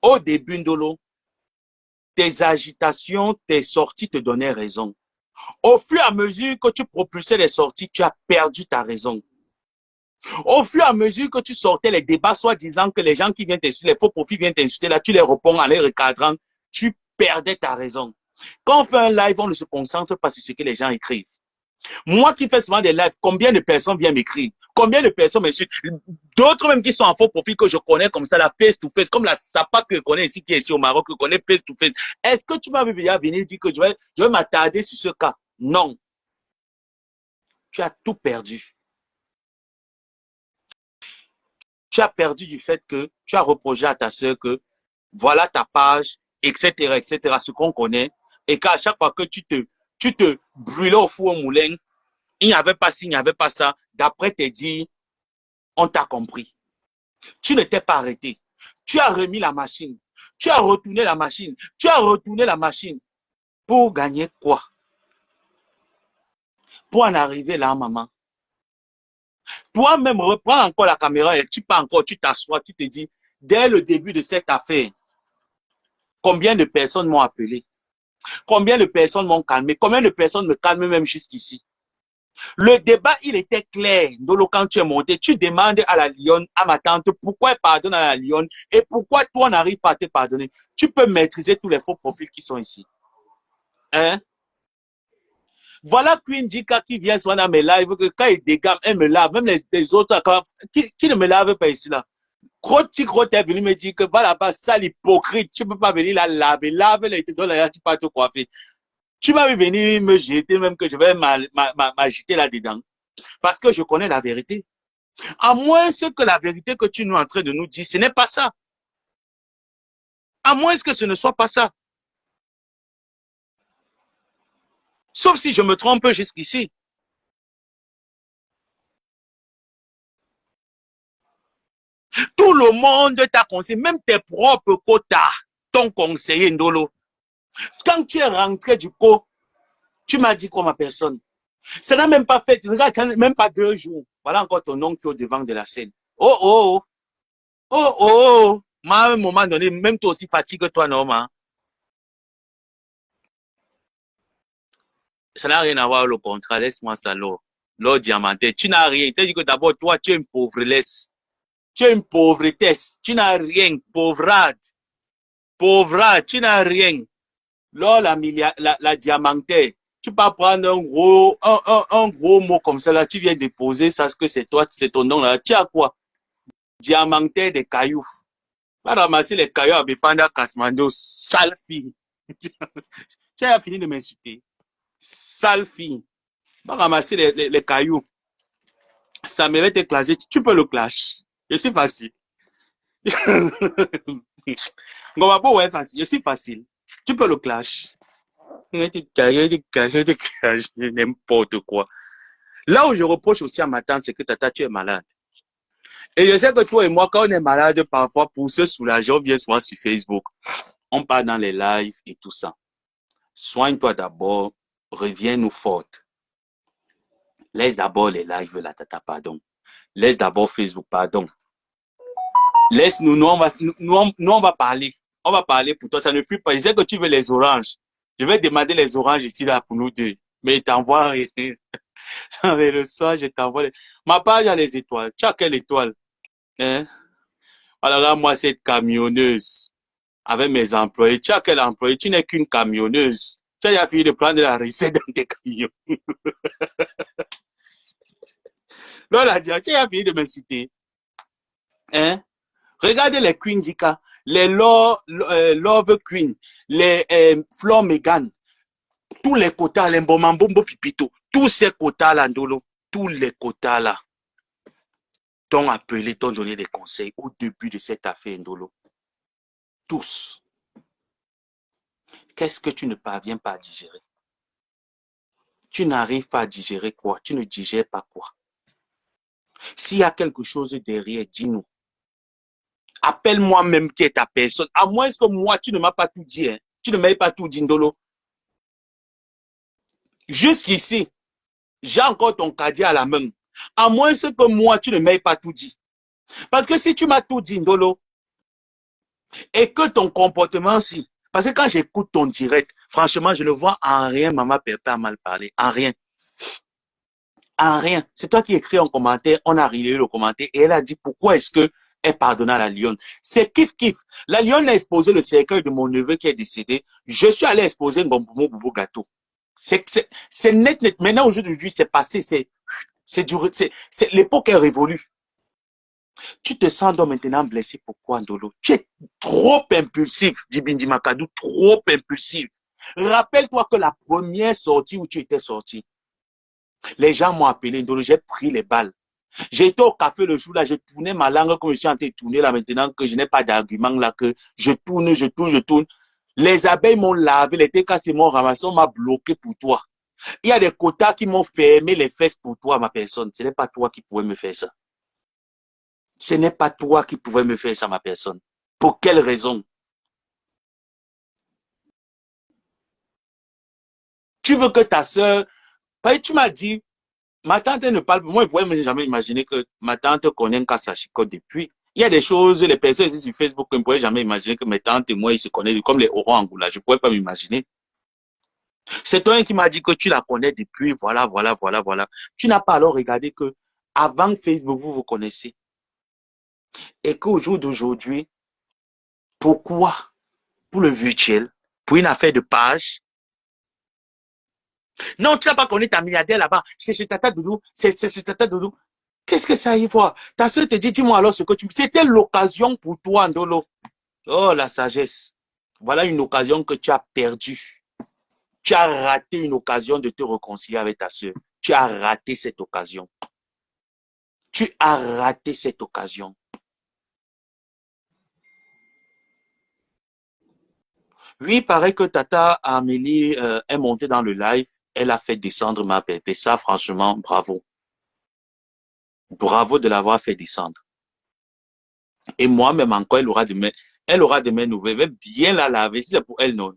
Au début, Ndolo, tes agitations, tes sorties te donnaient raison. Au fur et à mesure que tu propulsais les sorties, tu as perdu ta raison. Au fur et à mesure que tu sortais les débats, soi-disant que les gens qui viennent t'insulter, les faux profils viennent t'insulter, là, tu les réponds en les recadrant, tu perdais ta raison. Quand on fait un live, on ne se concentre pas sur ce que les gens écrivent. Moi qui fais souvent des lives, combien de personnes viennent m'écrire? Combien de personnes m'insultent? D'autres même qui sont en faux profil que je connais comme ça, la face to face, comme la Sapa que je connais ici, qui est ici au Maroc, que je connais face to face. Est-ce que tu m'as vu venir dire que je vais m'attarder sur ce cas? Non. Tu as tout perdu. Tu as perdu du fait que tu as reproché à ta soeur que voilà ta page, etc., ce qu'on connaît, et qu'à chaque fois que tu te brûlais au four au moulin, il n'y avait pas ci, il n'y avait pas ça, d'après tes dires, on t'a compris. Tu ne t'es pas arrêté. Tu as remis la machine. Tu as retourné la machine. Tu as retourné la machine. Pour gagner quoi? Pour en arriver là, maman. Toi-même, reprends encore la caméra et tu pars encore, tu t'assois, tu te dis, dès le début de cette affaire, combien de personnes m'ont appelé? Combien de personnes m'ont calmé? Combien de personnes me calment même jusqu'ici? Le débat, il était clair. Ndolo, quand tu es monté, tu demandes à la lionne, à ma tante, pourquoi elle pardonne à la lionne et pourquoi toi n'arrives pas à te pardonner. Tu peux maîtriser tous les faux profils qui sont ici. Hein? Voilà Queen Dika qui vient souvent dans mes lives, que quand il dégamme, elle me lave. Même les autres, qui ne me lavent pas ici là. Gros est venu me dire que va là-bas, sale hypocrite, tu ne peux pas venir la laver. Lave-la et te donne là, tu peux pas te coiffer. Tu m'as vu venir me jeter, même que je vais m'agiter là-dedans. Parce que je connais la vérité. À moins que la vérité que tu es en train de nous dire, ce n'est pas ça. À moins que ce ne soit pas ça. Sauf si je me trompe jusqu'ici. Tout le monde t'a conseillé, même tes propres quotas t'ont conseillé, Ndolo. Quand tu es rentré du co, tu m'as dit quoi, ma personne? Ça n'a même pas fait, regarde, même pas 2 jours. Voilà encore ton nom qui est au devant de la scène. Oh, oh, oh, oh, oh. À un moment donné, même toi aussi fatigue toi, Norma. Ça n'a rien à voir le contrat, laisse-moi ça, l'or diamanté. Tu n'as rien. Tu as dit que d'abord, toi, tu es une pauvresse. Tu es une pauvretesse. Tu n'as rien. Pauvrade. Pauvrade, tu n'as rien. L'or, la diamanté. Tu peux prendre un gros mot comme ça, là, tu viens déposer ça, ce que c'est toi, c'est ton nom, là. Tu as quoi? Diamanté des cailloux. Va ramasser les cailloux à Bepanda Kasmando, sale fille. Tu as fini de m'insulter. Sale fille. Va ramasser les cailloux. Ça mérite de clasher. Tu peux le clash. Je suis facile. Je suis facile. Tu peux le clash. N'importe quoi. Là où je reproche aussi à ma tante, c'est que tata, tu es malade. Et je sais que toi et moi, quand on est malade, parfois, pour se soulager, on vient souvent sur Facebook. On part dans les lives et tout ça. Soigne-toi d'abord, reviens-nous forte. Laisse d'abord les lives, là, tata, pardon. Laisse d'abord Facebook, pardon. Laisse-nous, nous, on va parler. On va parler pour toi, ça ne fuit pas. Je sais que tu veux les oranges. Je vais demander les oranges ici, là, pour nous deux. Mais il t'envoie rien. Mais le soir, je t'envoie les... Ma page a les étoiles. Tu as quelle étoile? Hein? Alors moi, cette camionneuse, avec mes employés. Tu as quel employé? Tu n'es qu'une camionneuse. Tu as fini de prendre la recette dans tes camions. Là, la dit, tu as fini de me citer. Hein? Regardez les Queen Dika, les Love Queen, les Flor Megan, tous les quotas, les Mbomambombo Pipito, tous ces quotas-là, Ndolo, tous les quotas-là, t'ont appelé, t'ont donné des conseils au début de cette affaire, Ndolo. Tous. Qu'est-ce que tu ne parviens pas à digérer? Tu n'arrives pas à digérer quoi? Tu ne digères pas quoi? S'il y a quelque chose derrière, dis-nous. Appelle-moi même qui est ta personne. À moins que moi, tu ne m'as pas tout dit. Hein. Tu ne m'as pas tout dit, Ndolo. Jusqu'ici, j'ai encore ton caddie à la main. À moins que moi, tu ne m'aies pas tout dit. Parce que si tu m'as tout dit, Ndolo, et que ton comportement, si, parce que quand j'écoute ton direct, franchement, je ne vois en rien Maman Pépé a mal parlé. En rien. En rien. C'est toi qui écris en commentaire, on a relayé le commentaire, et elle a dit pourquoi est-ce que elle pardonna la lionne. C'est kiff. La lionne a exposé le cercueil de mon neveu qui est décédé. Je suis allé exposer un boubou gâteau. C'est net. Maintenant, aujourd'hui, c'est passé. L'époque est révolue. Tu te sens donc maintenant blessé. Pourquoi, Ndolo? Tu es trop impulsif, dit Bindi Makadou, trop impulsif. Rappelle-toi que la première sortie où tu étais sorti, les gens m'ont appelé, Ndolo, j'ai pris les balles. J'étais au café le jour là, je tournais ma langue comme je suis en train de tourner là maintenant que je n'ai pas d'argument là, que je tourne. Les abeilles m'ont lavé, les TKC m'ont ramassé, on m'a bloqué pour toi. Il y a des quotas qui m'ont fermé les fesses pour toi, ma personne. Ce n'est pas toi qui pouvais me faire ça. Ce n'est pas toi qui pouvais me faire ça, ma personne. Pour quelle raison? Tu veux que ta soeur... Tu m'as dit, ma tante ne parle pas. Moi, je ne pouvais jamais imaginer que ma tante connaît un cas Sachiko depuis. Il y a des choses, les personnes ici sur Facebook, je ne pouvais jamais imaginer que mes tantes et moi, ils se connaissent comme les Oran Angoula. Je ne pouvais pas m'imaginer. C'est toi qui m'a dit que tu la connais depuis, voilà. Tu n'as pas alors regardé que avant Facebook, vous vous connaissez. Et qu'au jour d'aujourd'hui, pourquoi, pour le virtuel, pour une affaire de page, non, tu n'as pas connu ta milliardaire là-bas, c'est Tata Doudou, c'est Tata Doudou. Qu'est-ce que ça y voit? Ta soeur te dit, dis-moi alors ce que tu... C'était l'occasion pour toi, Ndolo. Oh, la sagesse. Voilà une occasion que tu as perdue. Tu as raté une occasion de te réconcilier avec ta soeur. Tu as raté cette occasion. Tu as raté cette occasion. Oui, il paraît que Tata Amélie est montée dans le live. Elle a fait descendre ma pépé. Ça, franchement, bravo. Bravo de l'avoir fait descendre. Et moi-même encore, elle aura de mes nouvelles. Elle va bien la laver. Si c'est pour elle, non.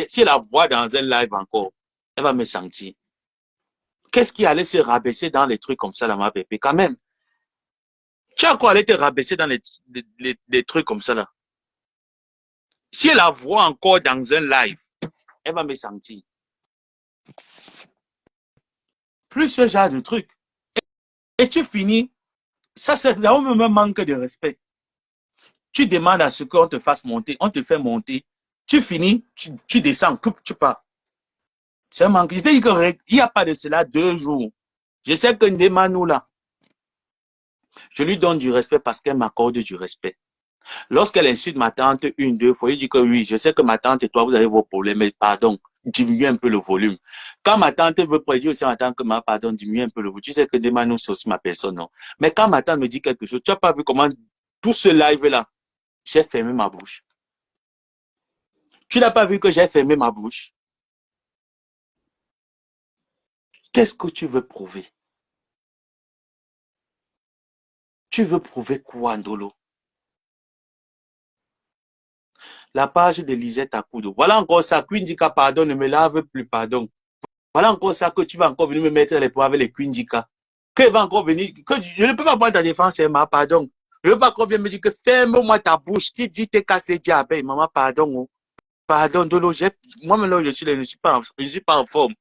Si elle la voit dans un live encore, elle va me sentir. Qu'est-ce qui allait se rabaisser dans les trucs comme ça, là, ma pépé? Quand même. Tu as quoi aller te rabaisser dans les trucs comme ça, là? Si elle la voit encore dans un live, elle va me sentir. Plus ce genre de trucs. Et tu finis, ça c'est là où même manque de respect. Tu demandes à ce qu'on te fasse monter, on te fait monter. Tu finis, tu descends, tu pars. C'est un manque. Je te dis qu'il n'y a pas de cela 2 jours. Je sais que Ndemanou là, je lui donne du respect parce qu'elle m'accorde du respect. Lorsqu'elle insulte ma tante 1-2 fois, il dit que oui, je sais que ma tante et toi, vous avez vos problèmes, mais pardon, diminuez un peu le volume. Quand ma tante veut prédire aussi à ma tante que pardon, diminue un peu le volume. Tu sais que Ndemanou, c'est aussi ma personne, non? Mais quand ma tante me dit quelque chose, tu n'as pas vu comment tout ce live-là, j'ai fermé ma bouche. Tu n'as pas vu que j'ai fermé ma bouche? Qu'est-ce que tu veux prouver? Tu veux prouver quoi, Ndolo? La page de Lisette Akudo. Voilà encore ça. Quindika, pardon, ne me lave plus, pardon. Voilà encore ça que tu vas encore venir me mettre les poids avec les Quindika. Que va encore venir, que je ne peux pas prendre ta défense, ma pardon. Je ne veux pas qu'on vienne me dire que ferme-moi ta bouche. Qui dit t'es cassé diabète, maman, pardon. Oh. Pardon, Dolo, moi-même, je suis pas en forme.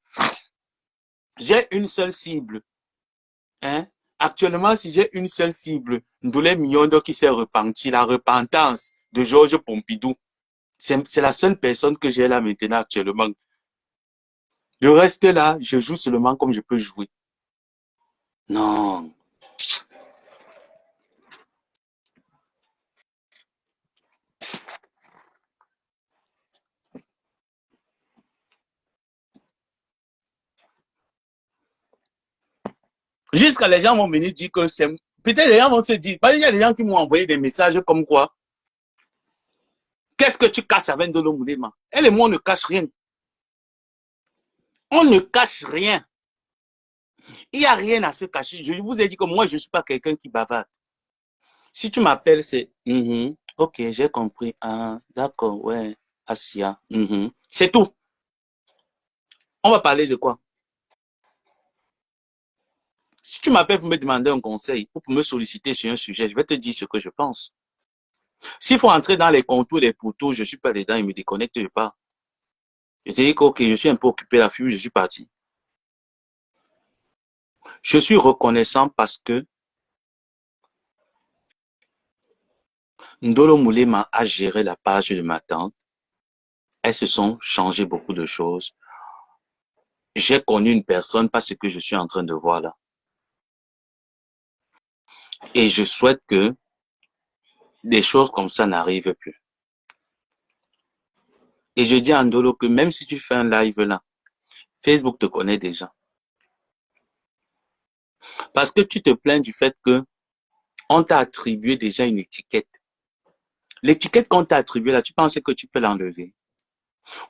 J'ai une seule cible. Hein? Actuellement, si j'ai une seule cible, Ndoulé Miondo qui s'est repenti, la repentance de Georges Pompidou. C'est la seule personne que j'ai là maintenant actuellement. Le reste là, je joue seulement comme je peux jouer. Non. Jusqu'à les gens vont venir dire que c'est... Peut-être les gens vont se dire... Parce qu'il y a des gens qui m'ont envoyé des messages comme quoi. Qu'est-ce que tu caches avec Ndolo Moulema? Elle et moi, on ne cache rien. On ne cache rien. Il n'y a rien à se cacher. Je vous ai dit que moi, je ne suis pas quelqu'un qui bavarde. Si tu m'appelles, c'est ok, j'ai compris. Ah, d'accord, ouais, Asia. C'est tout. On va parler de quoi? Si tu m'appelles pour me demander un conseil ou pour me solliciter sur un sujet, je vais te dire ce que je pense. S'il faut entrer dans les contours des poteaux, je ne suis pas dedans, il me déconnecte, je pars. Je te dis que ok, je suis un peu occupé la fuite, je suis parti. Je suis reconnaissant parce que Ndolo Moulema a géré la page de ma tante. Elles se sont changées beaucoup de choses. J'ai connu une personne, pas ce que je suis en train de voir là. Et je souhaite que des choses comme ça n'arrivent plus. Et je dis à Ndolo que même si tu fais un live là, Facebook te connaît déjà. Parce que tu te plains du fait que on t'a attribué déjà une étiquette. L'étiquette qu'on t'a attribuée là, tu penses que tu peux l'enlever.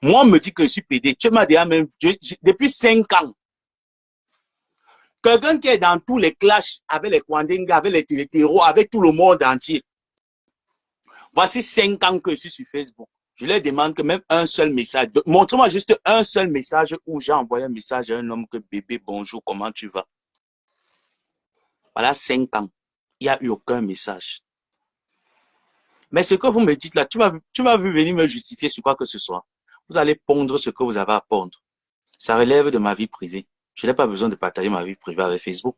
Moi, on me dit que je suis pédé. Tu m'as déjà même, depuis 5 ans, quelqu'un qui est dans tous les clashs avec les Kwandenga, avec les terreaux, avec tout le monde entier. Voici 5 ans que je suis sur Facebook. Je leur demande que même un seul message, montre-moi juste un seul message où j'ai envoyé un message à un homme que bébé, bonjour, comment tu vas? Voilà 5 ans. Il n'y a eu aucun message. Mais ce que vous me dites là, tu m'as vu venir me justifier sur quoi que ce soit. Vous allez pondre ce que vous avez à pondre. Ça relève de ma vie privée. Je n'ai pas besoin de partager ma vie privée avec Facebook.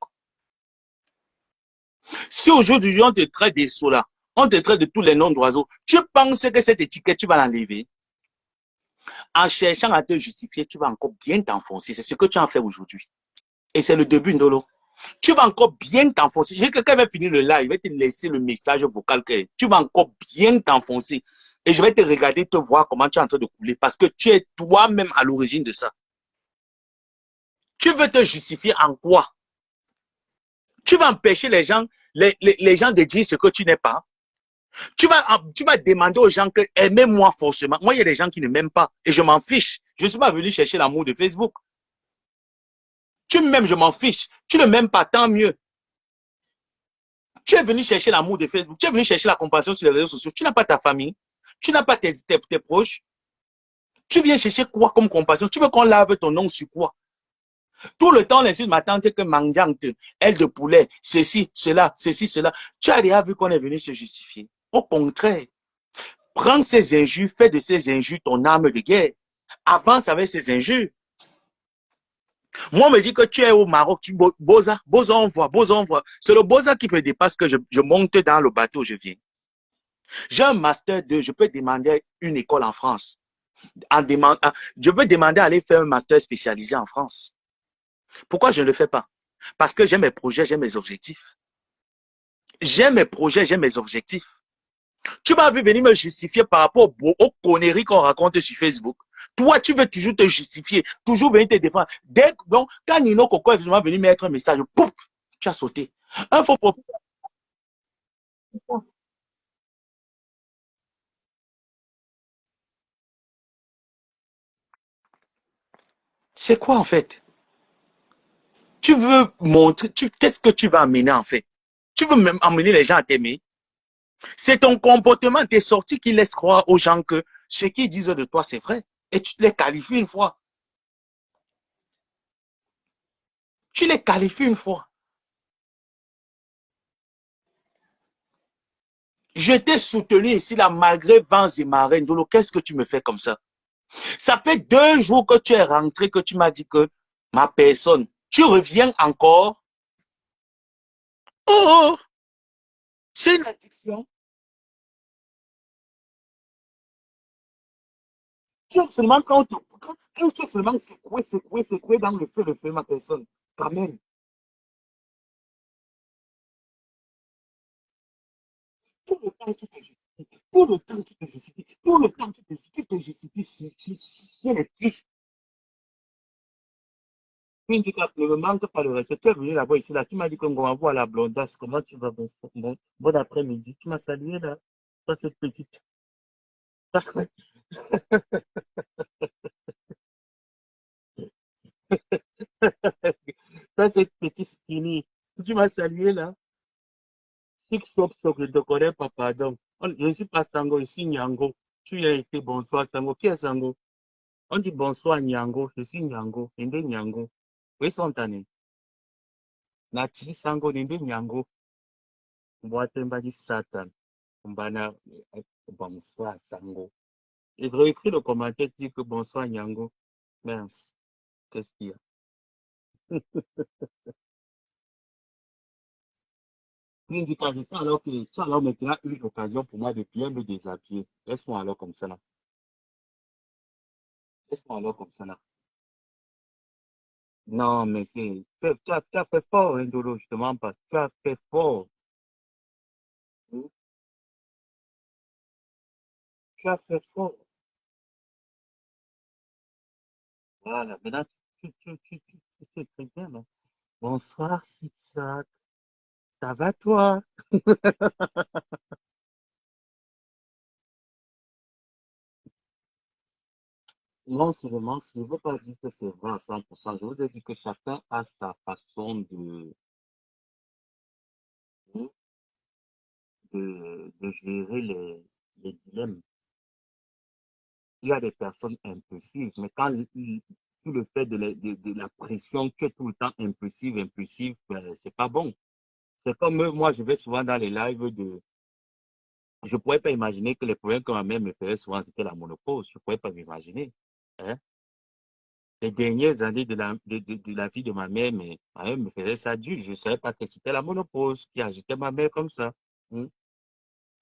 Si aujourd'hui on te traite des solas, on te traite de tous les noms d'oiseaux, tu penses que cette étiquette, tu vas l'enlever? En cherchant à te justifier, tu vas encore bien t'enfoncer. C'est ce que tu as fait aujourd'hui. Et c'est le début, Ndolo. Tu vas encore bien t'enfoncer. J'ai quelqu'un qui va finir le live, je vais te laisser le message vocal. Tu vas encore bien t'enfoncer. Et je vais te regarder, te voir comment tu es en train de couler. Parce que tu es toi-même à l'origine de ça. Tu veux te justifier en quoi? Tu vas empêcher les gens de dire ce que tu n'es pas. Tu vas demander aux gens que aimez-moi forcément. Moi, il y a des gens qui ne m'aiment pas et je m'en fiche. Je ne suis pas venu chercher l'amour de Facebook. Tu m'aimes, je m'en fiche. Tu ne m'aimes pas, tant mieux. Tu es venu chercher l'amour de Facebook. Tu es venu chercher la compassion sur les réseaux sociaux. Tu n'as pas ta famille. Tu n'as pas tes proches. Tu viens chercher quoi comme compassion? Tu veux qu'on lave ton nom sur quoi? Tout le temps, on insulte ma tante que mangiante, aile de poulet, ceci, cela. Tu as déjà vu qu'on est venu se justifier. Au contraire, prends ces injures, fais de ces injures ton arme de guerre. Avance avec ces injures. Moi, on me dit que tu es au Maroc, Boza, on voit. C'est le Boza qui me dépasse que je monte dans le bateau, je viens. J'ai un master 2, je peux demander une école en France. Je peux demander à aller faire un master spécialisé en France. Pourquoi je ne le fais pas? Parce que j'ai mes projets, j'ai mes objectifs. J'ai mes projets, j'ai mes objectifs. Tu m'as vu venir me justifier par rapport aux conneries qu'on raconte sur Facebook. Toi, tu veux toujours te justifier, toujours venir te défendre. Donc, quand Nino Coco est venu mettre un message, pouf, tu as sauté. Un faux profil. C'est quoi en fait? Tu veux montrer, qu'est-ce que tu vas amener en fait? Tu veux même emmener les gens à t'aimer. C'est ton comportement, tes sorties qui laissent croire aux gens que ce qu'ils disent de toi, c'est vrai. Et tu te les qualifies une fois. Tu les qualifies une fois. Je t'ai soutenu ici, là, malgré vents et marées. Ndolo, qu'est-ce que tu me fais comme ça? Ça fait 2 jours que tu es rentré, que tu m'as dit que ma personne, tu reviens encore. Oh, c'est une addiction. Tu es seulement quand tu es seulement secoué dans le feu, ma personne. Quand même. Tout le temps, tu te justifies. Tout le temps, tu te justifies. Tout le temps, tu te justifies sur les trucs. Quindi, ne me manque pas le respect. Tu es venu là-bas ici, là. Tu m'as dit qu'on va voir la blondasse. Comment tu vas? Bon après-midi. Tu m'as salué là. Ça, cette petite. Ça, cette petite skinny. Tu m'as salué là. Six stop, stop, je te connais pas, pardon. Je ne suis pas Sango, ici Nyango. Tu as été bonsoir Sango. Qui est Sango? On dit bonsoir Nyango. Je suis Nyango. Nende Nyango. Oui, sont tannés. Nati Sango, Nende Nyango. Mboatemba dit Satan. Mbana, bonsoir Sango. Et je réécris le commentaire qui dit que bonsoir Nyango. Mince. Qu'est-ce qu'il y a? Il dit que je sais alors que tu as alors maintenant eu l'occasion pour moi de bien me déshabiller. Laisse-moi alors comme ça là. Laisse-moi alors comme ça là. Non, mais tu as fait fort, hein, Dolo, justement, parce que tu as fait fort. Hein. Tu as fait fort. Voilà, maintenant, tu sais très bien, là. Bonsoir, Chitchak. Ça va, toi? Non, seulement, je ne veux pas dire que c'est vrai à 100%. Je vous ai dit que chacun a sa façon hein, de gérer les dilemmes. Il y a des personnes impulsives, mais quand tout le fait de la pression, tu es tout le temps impulsive, ben, c'est pas bon. C'est comme moi, je vais souvent dans les lives de. Je ne pourrais pas imaginer que les problèmes que ma mère me faisait souvent, c'était la monopause. Je ne pourrais pas m'imaginer. Hein. Les dernières années de la vie de ma mère, mais ma mère me faisait ça dur. Je ne savais pas que c'était la monopause qui agitait ma mère comme ça. Hein.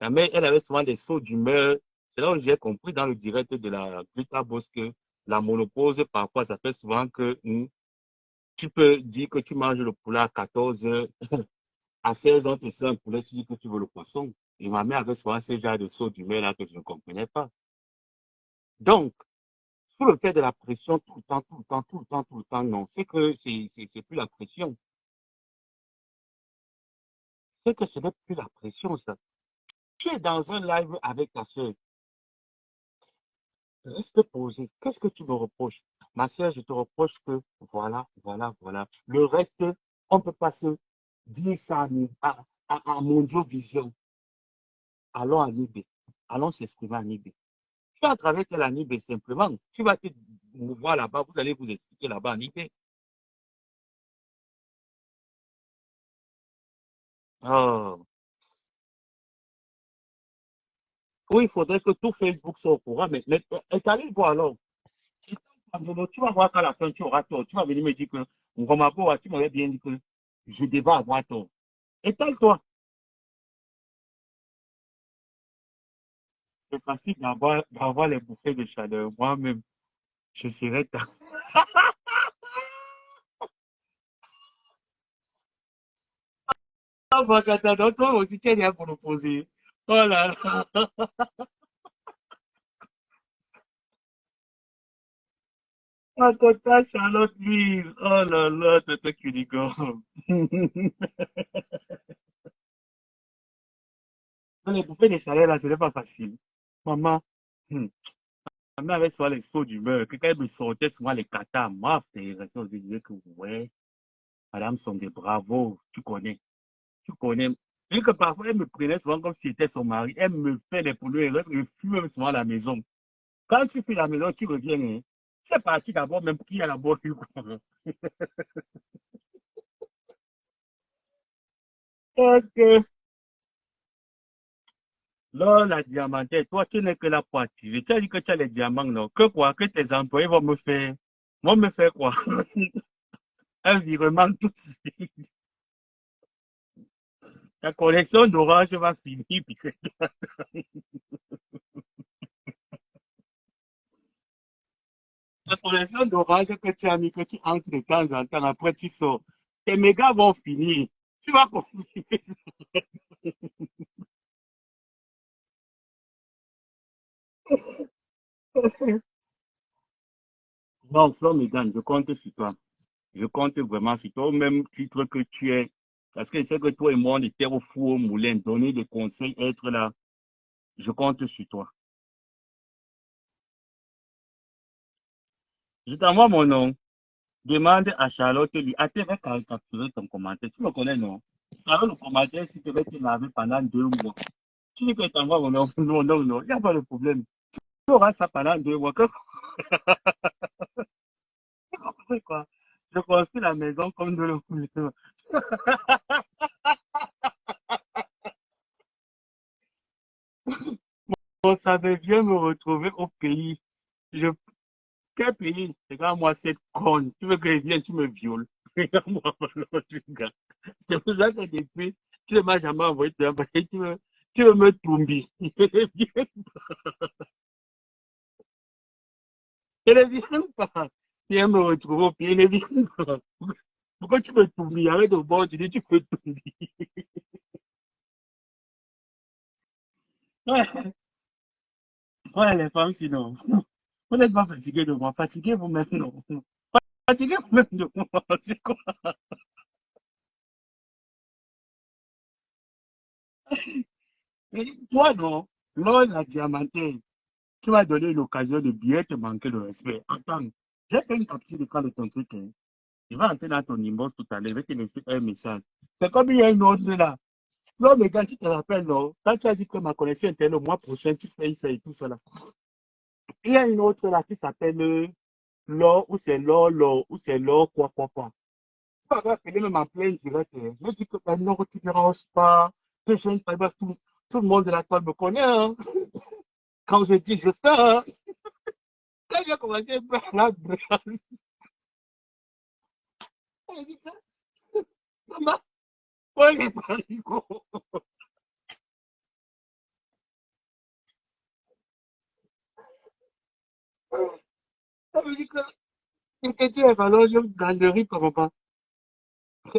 Ma mère, elle avait souvent des sauts d'humeur. C'est là où j'ai compris dans le direct de la Glita Boss que la monopause, parfois, ça fait souvent que tu peux dire que tu manges le poulet à 14 heures. À 16 ans, tu sais un poulet, tu dis que tu veux le poisson. Et ma mère avait souvent ce genre de saut d'humeur là que je ne comprenais pas. Donc, sous le fait de la pression tout le temps, tout le temps, tout le temps, tout le temps, non. C'est que c'est plus la pression. C'est que ce n'est plus la pression, ça. Tu es dans un live avec ta soeur. Reste posé. Qu'est-ce que tu me reproches? Ma soeur, je te reproche que voilà, voilà, voilà. Le reste, on peut pas se dire ça à Mondio Vision. Allons à Nibé. Allons s'exprimer à Nibé. Tu à travers quelle Nibé simplement? Tu vas te voir là-bas, vous allez vous expliquer là-bas à Nibé. Oh. Oui, il faudrait que tout Facebook soit au courant, mais allez voir alors. Tu vas voir qu'à la fin, tu auras tort. Tu vas venir me dire que, Ngomabo, tu m'avais bien dit que je devais avoir tort. Étale-toi. C'est facile d'avoir les bouffées de chaleur. Moi-même, je serais ta. Ah, Bakata, donc toi aussi, tu n'as rien pour nous poser. Oh là là. Ah, tata Charlotte Louise. Oh là là, tata Cunicom. Les bouffées de chaleur, là, ce n'est pas facile. Maman, hmm, ma mère avait souvent les sauts d'humeur. Que quand elle me sortait souvent les katas, moi, c'est je disais que, ouais, madame sont des bravos, tu connais. Tu connais. Et que parfois, elle me prenait souvent comme si c'était son mari. Elle me fait les poules et reste, je fume même souvent à la maison. Quand tu fuis la maison, tu reviens. Hein. C'est parti d'abord, même qui a la bonne. Ok. Là, la diamantaire, toi, tu n'es que là pour activer. Tu as dit que tu as les diamants, non? Que quoi? Que tes employés vont me faire quoi? Un virement tout de suite. La collection d'orange va finir. Puis que la collection d'orange que tu as mis, que tu entres de temps en temps, après tu sors. Tes mégas vont finir. Tu vas continuer. Non, Flo Megan, je compte sur toi. Je compte vraiment sur toi, au même titre que tu es. Parce que je sais que toi et moi, on était au four au moulin, donner des conseils, être là. Je compte sur toi. Je t'envoie mon nom. Demande à Charlotte, lui, ah, tu vas capturer ton commentaire. Tu me connais, non? Avec le commentaire, si tu veux te laver pendant 2 mois. Tu dis que tu t'envoies mon nom. Non, non, non, il n'y a pas de problème. Tu auras ça pendant 2 mois. C'est quoi? Je construis la maison comme de le fouiller. On savait bien me retrouver au pays. Je, quel pays? Regarde-moi cette conne. Tu veux que je vienne, tu me violes. Regarde-moi, l'autre gars. C'est pour ça que depuis, tu ne m'as jamais envoyé de parce que tu veux me tomber. Je ne viens pas. Tu viens me retrouver au pays, je ne viens pas. Pourquoi tu me tombes? Arrête de bord, tu dis tu peux tomber. Ouais, ouais, les femmes, sinon. Vous n'êtes pas fatigué de moi. Fatigué vous-même, non. Fatigué vous-même de moi. C'est quoi? Mais toi, non. Lors la diamantaire, tu m'as donné l'occasion de bien te manquer de respect. Attends, j'ai fait une capture d'écran de ton truc. Hein. Je vais entrer dans ton inbox tout à l'heure. Je vais te laisser un message. C'est comme il y a une autre là. Non, mais quand tu te rappelles, non. Quand tu as dit que ma connexion était le mois prochain, tu fais ça et tout ça là. Il y a une autre là qui s'appelle l'or, ou c'est l'or, l'or, ou c'est l'or, quoi, quoi, quoi. Tu vas appeler même en plein direct. Hein. Je dis que ben, non, tu ne déranges pas. Que je ne sais pas, tout le monde de la toile me connaît. Hein. Quand je dis, je fais. Hein. Quand j'ai commencé à faire la brasse, elle dit que ça m'a pas les parigots. Ça veut dire que tu es valeur, je galerie, comment pas.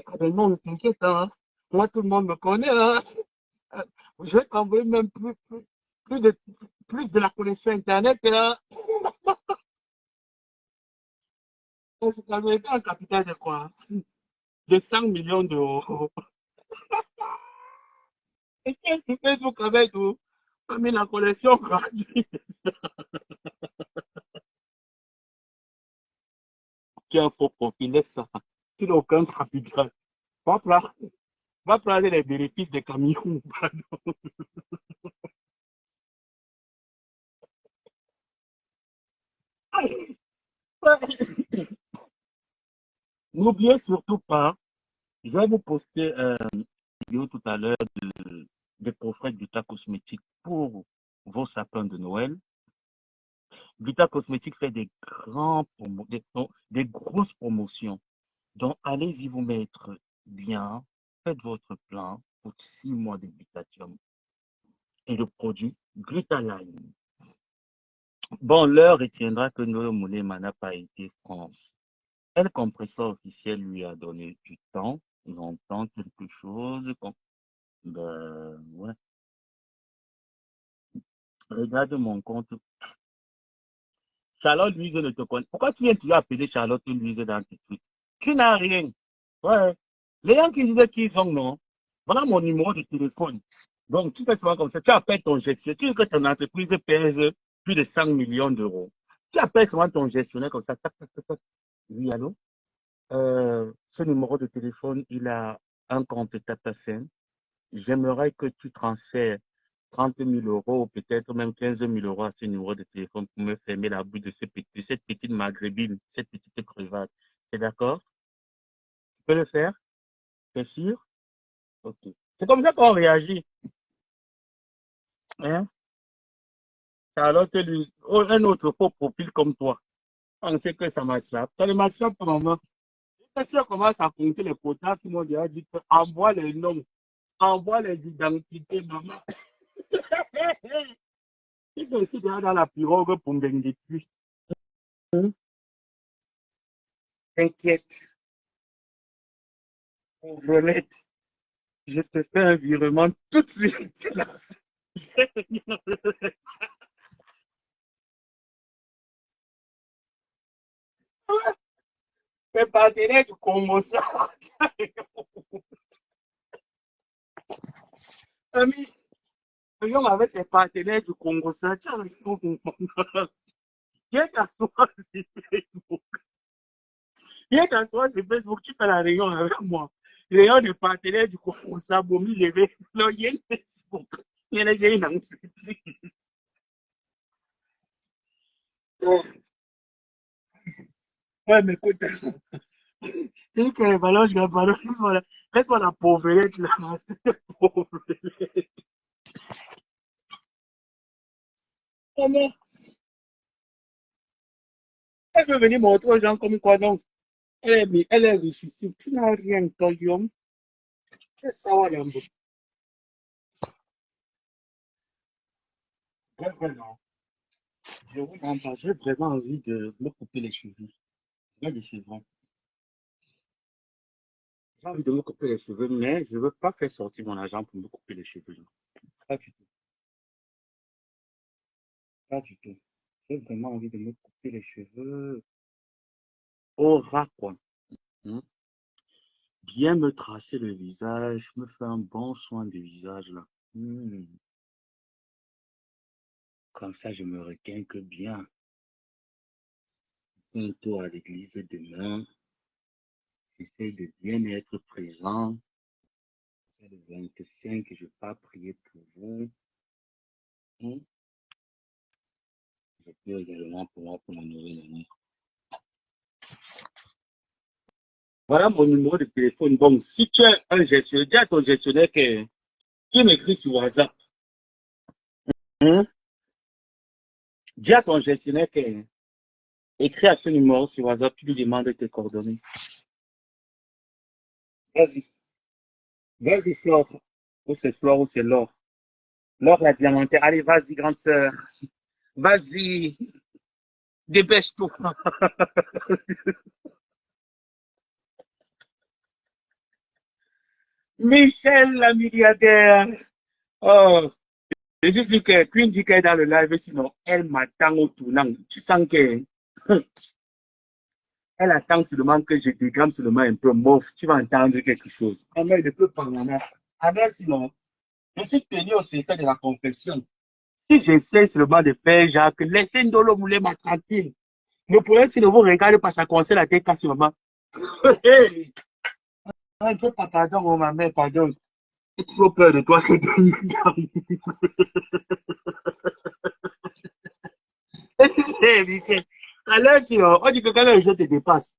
Ah ben non, ne t'inquiète, hein. Moi, tout le monde me connaît, hein. Euh, Je vais t'envoyer même plus de, plus de la connexion Internet, hein. Je t'avais fait un capital de quoi? De 100 millions d'euros. Et qu'est-ce que Facebook avec tout? On a mis la connexion gratuite. Tu as un faux profil, laisse ça. Tu n'as aucun capital. Va prendre, va prendre les bénéfices des camions. N'oubliez surtout pas, je vais vous poster une vidéo tout à l'heure des prophètes Vita Cosmétique pour vos sapins de Noël. Vita Cosmétique fait des grosses promotions. Donc, allez-y vous mettre bien. Faites votre plan pour 6 mois de Vitatium et le produit Glutaline. Bon, l'heure retiendra que Noé Moulema n'a pas été France. El compresseur officiel lui a donné du temps. Il entend quelque chose. Ben, ouais. Regarde mon compte. Charlotte Louise ne te connaît. Pourquoi tu viens toujours appeler Charlotte Louise dans tes trucs? Tu n'as rien. Ouais. Les gens qui disaient qu'ils ont, non. Voilà mon numéro de téléphone. Donc, tu fais souvent comme ça. Tu appelles ton gestionnaire. Tu dis que ton entreprise pèse plus de 100 millions d'euros. Tu appelles souvent ton gestionnaire comme ça. Tac, tac, tac, tac. Oui, allô? Ce numéro de téléphone, il a un compte Tata-Sen. J'aimerais que tu transfères 30 000 euros, peut-être même 15 000 euros à ce numéro de téléphone pour me fermer la bouche de, de cette petite maghrébine, cette petite crevade. C'est d'accord? Tu peux le faire? T'es sûr? Ok. C'est comme ça qu'on réagit. Hein? Alors que un autre faux profil comme toi, on sait que ça marche là. Ça ne marche pas pour le moment. Et si on commence à compter les quotas, tout le monde a dit envoie les noms, envoie les identités, maman. Il est aussi dans la pirogue pour me depuis. T'inquiète, Pauvronette, je te fais un virement tout de suite. T'es partenaire du Congo, ça. Ami, voyons avec tes partenaires du Congo, ça. Viens t'asseoir sur Facebook. Viens t'asseoir sur Facebook, tu fais la réunion avec moi. Réunion de partenaires du Congo, ça, Bomi, levé. Non, il y a une Facebook. Il y a une entreprise. Ouais, mais écoute, c'est que les ballons, je vais ballon, laisse-moi la pauvrette, là. Pauvrette. Oh non, elle veut venir montrer aux gens comme quoi, donc. Elle est richissime. Tu n'as rien, toi, Guillaume. C'est ça, Wadambo. Ouais, vraiment. J'ai vraiment envie de me couper les cheveux. J'ai des cheveux. J'ai envie de me couper les cheveux, mais je ne veux pas faire sortir mon argent pour me couper les cheveux. Pas du tout. Pas du tout. J'ai vraiment envie de me couper les cheveux au ras, quoi. Hmm. Bien me tracer le visage, me faire un bon soin du visage, là. Hmm. Comme ça, je me requinque bien. Un tour à l'église demain. J'essaie de bien être présent. C'est le 25, je ne vais pas prier pour vous. Hmm. Je prie également pour moi pour la nouvelle année. Voilà mon numéro de téléphone. Donc, si tu es un gestionnaire, dis à ton gestionnaire qui m'écrit sur WhatsApp. Hmm. Dis à ton gestionnaire qui écrit à ce numéro sur WhatsApp, tu lui demandes tes coordonnées. Vas-y. Vas-y, Flore. Ou c'est Flore ou c'est Laure. Laure la diamantaire. Allez, vas-y, grande sœur. Vas-y. Dépêche-toi. Michel, la milliardaire. Oh, je suis sûr que Queen dit qu'elle est dans le live, sinon elle m'attend au tournant. Tu sens que elle attend seulement que je dégramme seulement un peu mof. Tu vas entendre quelque chose. Ah, mais elle ne peut pas, maman. Ah, mais sinon, je suis tenu au secret de la confession. Si j'essaie seulement de faire Jacques, laissez Ndolo Moulé ma tranquille. Le problème, c'est de vous regarder par sa conseil la tête casse, maman. Hey! Ah, je pas pardon, oh, ma mère, pardon. J'ai trop peur de toi, c'est Michel. Alors, on dit que quand les gens te dépassent,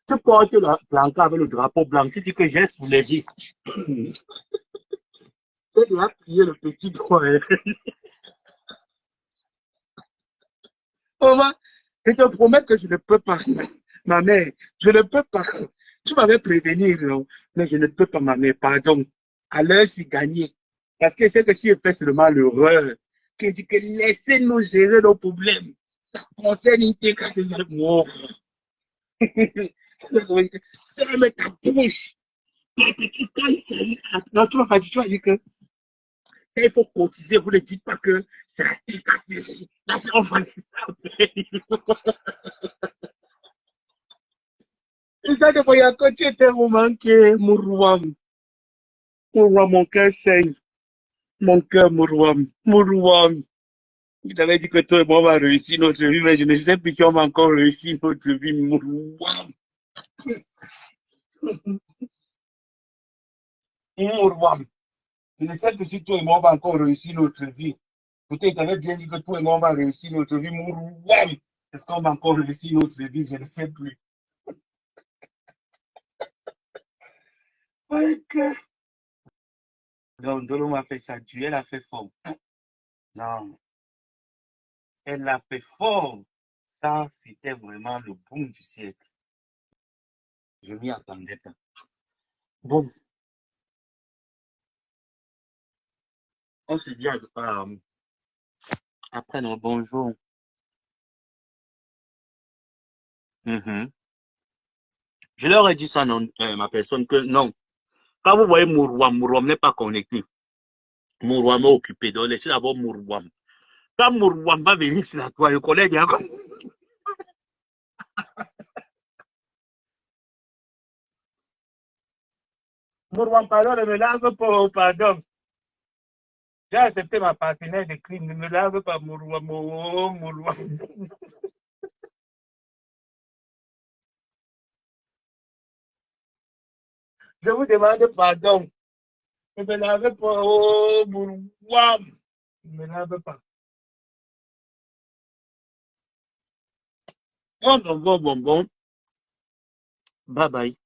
tu portes la blanca avec le drapeau blanc, tu dis que j'ai soulevé. Tu dois plier le petit doigt. Maman, je te promets que je ne peux pas. Ma mère, je ne peux pas. Tu m'avais prévenu, non? Mais je ne peux pas, ma mère, pardon. À l'heure, c'est gagné. Parce que c'est que si je fais seulement l'erreur, que je dis que laissez-nous gérer nos problèmes. Ça concerne ITK, c'est ça. Moi. Ça va mettre ta bouche. Mais petit quand il s'agit. Non, tu vas dire que il faut cotiser, vous ne dites pas que c'est la TKC. Là, on va les c'est ça que voyez, quand tu étais manqué, mon roi, mon cœur saigne, mon cœur, mon roi. Il t'avait dit que toi et moi, on va réussir notre vie, mais je ne sais plus si on va encore réussir notre vie, mon roi. Mourouam. Je ne sais que si toi et moi on va encore réussir notre vie. Peut-être t'avais bien dit que toi et moi on va réussir notre vie. Mourouam. Est-ce qu'on va encore réussir notre vie? Je ne sais plus. Ok. Donc, Dolo m'a fait ça. Dieu, elle a fait fort. Non, elle l'a fait fort. Ça, c'était vraiment le boom du siècle. Je m'y attendais pas. Bon, on se dit après nos bonjour. Mhm. Je leur ai dit ça, non, ma personne, que non. Quand vous voyez Mourouam, Mourouam n'est pas connecté. Mourouam est occupé. Donc, laissez d'abord Mourouam. Quand Mourouam va venir sur la toile, le collègue, Mourouam, pardon, ne me lave pas, pardon. J'ai accepté ma partenaire de crime, ne me lave pas, Mourouam, oh, Mourouam. Je vous demande pardon. Ne me lave pas, oh, Mourouam. Ne me lave pas. Bon, bon, bon, bon, bon. Bye bye.